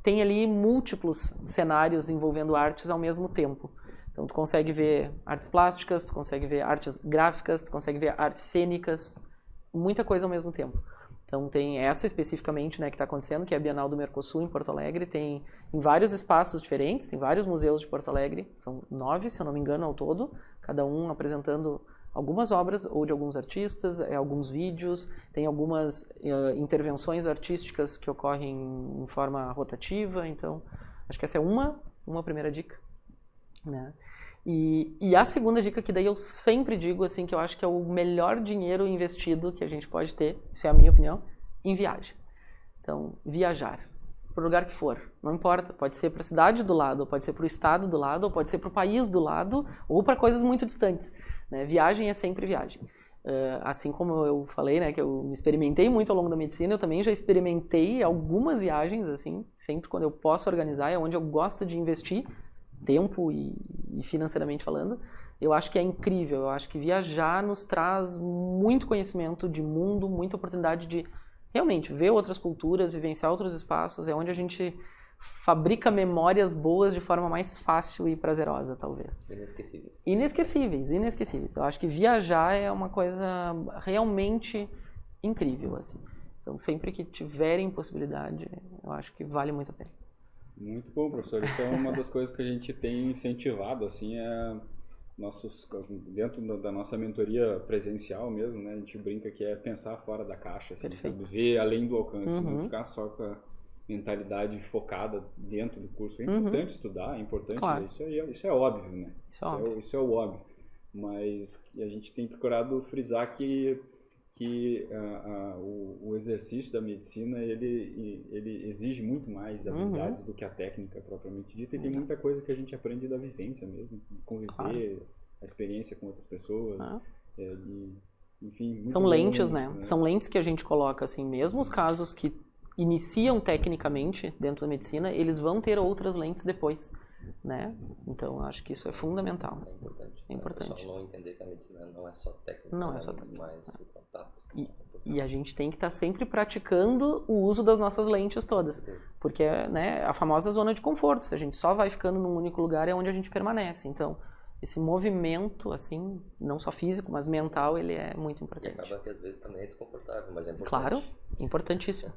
tem ali múltiplos cenários envolvendo artes ao mesmo tempo. Então tu consegue ver artes plásticas, tu consegue ver artes gráficas, tu consegue ver artes cênicas, muita coisa ao mesmo tempo. Então tem essa especificamente, né, que está acontecendo, que é a Bienal do Mercosul em Porto Alegre, tem em vários espaços diferentes, tem vários museus de Porto Alegre, são 9, se eu não me engano, ao todo, cada um apresentando algumas obras ou de alguns artistas, alguns vídeos, tem algumas intervenções artísticas que ocorrem em forma rotativa, então acho que essa é uma primeira dica, né? E a segunda dica, que daí eu sempre digo, assim, que eu acho que é o melhor dinheiro investido que a gente pode ter, isso é a minha opinião, em viagem. Então, viajar, para o lugar que for, não importa, pode ser para a cidade do lado, ou pode ser para o estado do lado, ou pode ser para o país do lado, ou para coisas muito distantes, né? Viagem é sempre viagem. Assim como eu falei, né, que eu me experimentei muito ao longo da medicina, eu também já experimentei algumas viagens, assim, sempre quando eu posso organizar, é onde eu gosto de investir, tempo e financeiramente falando, eu acho que é incrível. Eu acho que viajar nos traz muito conhecimento de mundo, muita oportunidade de realmente ver outras culturas, vivenciar outros espaços. É onde a gente fabrica memórias boas de forma mais fácil e prazerosa, talvez. Inesquecíveis. Eu acho que viajar é uma coisa realmente incrível, assim. Então, sempre que tiverem possibilidade, eu acho que vale muito a pena. Muito bom, professor. Isso é uma das coisas que a gente tem incentivado, assim, dentro da nossa mentoria presencial mesmo, né? A gente brinca que é pensar fora da caixa, assim, sabe? Ver além do alcance, não ficar só com a mentalidade focada dentro do curso. É importante estudar, é importante, claro. Isso é óbvio, né? Isso é o óbvio. Mas a gente tem procurado frisar que o exercício da medicina ele exige muito mais habilidades do que a técnica propriamente dita, e tem muita coisa que a gente aprende da vivência mesmo, conviver, a experiência com outras pessoas, enfim. São lentes, né? São lentes que a gente coloca, assim, mesmo os casos que iniciam tecnicamente dentro da medicina, eles vão ter outras lentes depois, né? Então, acho que isso é fundamental. É importante. O pessoal não entender que a medicina não é só técnica, não é só técnica, mas o contato. E a gente tem que estar sempre praticando o uso das nossas lentes todas, porque né, a famosa zona de conforto, se a gente só vai ficando num único lugar, é onde a gente permanece. Então, esse movimento, assim, não só físico, mas mental, ele é muito importante. E acaba que às vezes também é desconfortável, mas é importante. Claro, importantíssimo.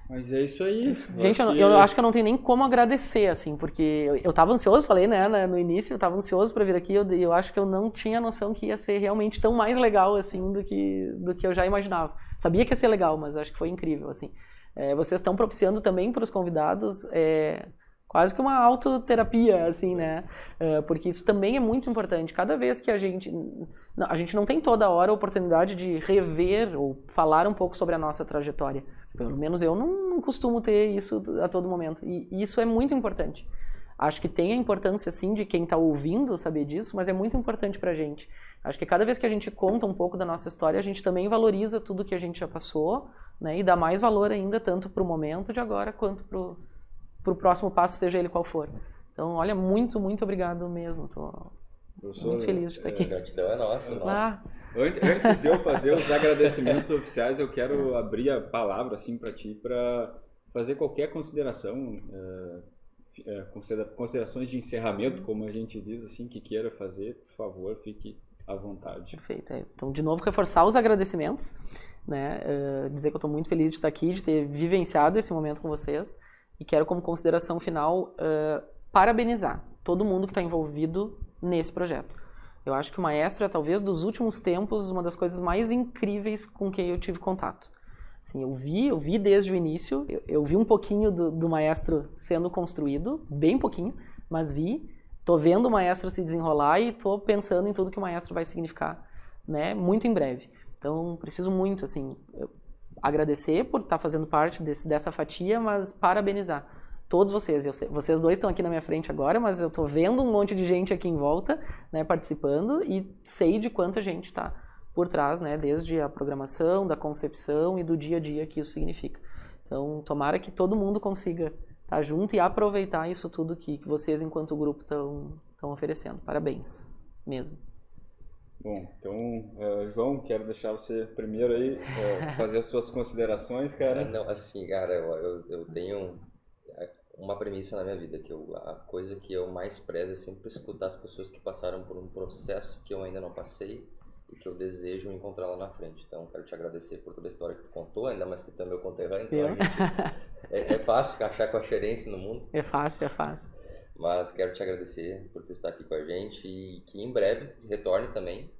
Mas é isso aí. Gente, eu acho que eu não tenho nem como agradecer, assim, porque eu tava ansioso, falei, né, no início, eu tava ansioso para vir aqui, eu acho que eu não tinha noção que ia ser realmente tão mais legal, assim, do que eu já imaginava. Sabia que ia ser legal, mas acho que foi incrível, assim. Vocês estão propiciando também para os convidados quase que uma autoterapia, assim, né, porque isso também é muito importante. Cada vez que a gente não tem toda hora a oportunidade de rever ou falar um pouco sobre a nossa trajetória. Pelo menos eu não costumo ter isso a todo momento. E isso é muito importante. Acho que tem a importância, sim, de quem está ouvindo saber disso, mas é muito importante para a gente. Acho que cada vez que a gente conta um pouco da nossa história, a gente também valoriza tudo que a gente já passou, né, e dá mais valor ainda, tanto para o momento de agora, quanto para o próximo passo, seja ele qual for. Então, olha, muito, muito obrigado mesmo. Estou muito feliz de estar aqui. A gratidão é nossa. Antes de eu fazer os agradecimentos oficiais, eu quero abrir a palavra assim para ti, para fazer qualquer consideração, considerações de encerramento, como a gente diz, assim, que queira fazer, por favor, fique à vontade. Perfeito. Então, de novo, reforçar os agradecimentos, né? Dizer que eu estou muito feliz de estar aqui, de ter vivenciado esse momento com vocês, e quero, como consideração final, parabenizar todo mundo que está envolvido nesse projeto. Eu acho que o Maestro é, talvez, dos últimos tempos, uma das coisas mais incríveis com quem eu tive contato. Assim, eu vi desde o início, eu vi um pouquinho do Maestro sendo construído, bem pouquinho, mas vi. Estou vendo o Maestro se desenrolar e estou pensando em tudo que o Maestro vai significar, né, muito em breve. Então, preciso muito, assim, agradecer por estar fazendo parte dessa fatia, mas parabenizar todos vocês. Vocês dois estão aqui na minha frente agora, mas eu estou vendo um monte de gente aqui em volta, né, participando, e sei de quanta gente está por trás, né, desde a programação, da concepção e do dia a dia que isso significa. Então, tomara que todo mundo consiga estar junto e aproveitar isso tudo que vocês, enquanto grupo, estão oferecendo. Parabéns, mesmo. Bom, então, João, quero deixar você primeiro aí fazer as suas considerações, cara. Não, assim, cara, eu tenho uma premissa na minha vida, que a coisa que eu mais prezo é sempre escutar as pessoas que passaram por um processo que eu ainda não passei e que eu desejo encontrar lá na frente. Então, quero te agradecer por toda a história que tu contou, ainda mais que tu é meu conterrâneo, então é fácil achar coacherência no mundo. É fácil. Mas quero te agradecer por tu estar aqui com a gente e que em breve retorne também,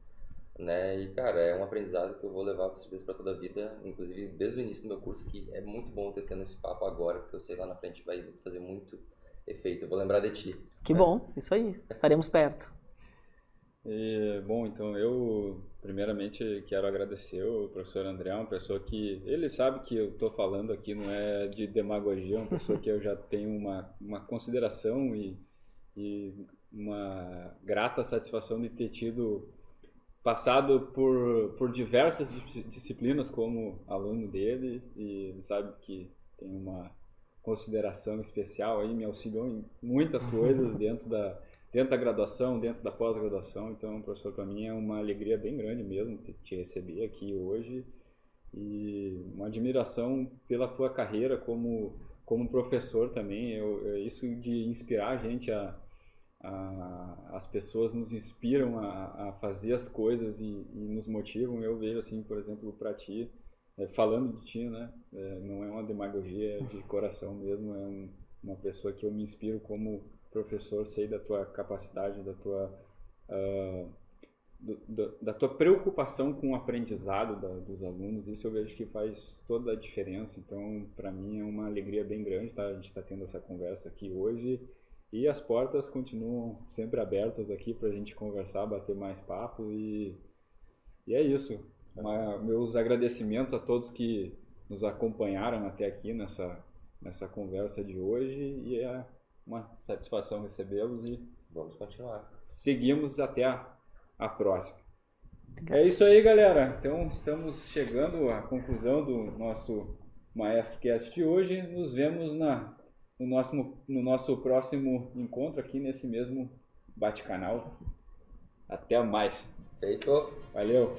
né? E, cara, é um aprendizado que eu vou levar com certeza para toda a vida, inclusive desde o início do meu curso, que é muito bom ter tendo esse papo agora, porque eu sei lá na frente vai fazer muito efeito. Eu vou lembrar de ti. Que bom, isso aí. Estaremos perto. Bom, então eu primeiramente quero agradecer o professor André, uma pessoa que ele sabe que eu estou falando aqui não é de demagogia, uma pessoa que eu já tenho uma consideração e uma grata satisfação de ter passado por diversas disciplinas como aluno dele, e ele sabe que tem uma consideração especial aí, me auxiliou em muitas coisas dentro dentro da graduação, dentro da pós-graduação. Então, professor, para mim é uma alegria bem grande mesmo te receber aqui hoje e uma admiração pela tua carreira como professor também. Isso de inspirar a gente as pessoas nos inspiram a fazer as coisas e nos motivam. Eu vejo assim, por exemplo, para ti, falando de ti, né? Não é uma demagogia, é de coração mesmo, uma pessoa que eu me inspiro como professor, sei da tua capacidade, da tua preocupação com o aprendizado dos alunos. Isso eu vejo que faz toda a diferença. Então, para mim é uma alegria bem grande, tá? A gente está tendo essa conversa aqui hoje. E as portas continuam sempre abertas aqui para a gente conversar, bater mais papo e é isso. Meus agradecimentos a todos que nos acompanharam até aqui nessa conversa de hoje e é uma satisfação recebê-los e vamos continuar. Seguimos até a próxima. É isso aí, galera. Então estamos chegando à conclusão do nosso MaestroCast de hoje. Nos vemos no nosso próximo encontro aqui nesse mesmo bate-canal. Até mais. Feito. Valeu.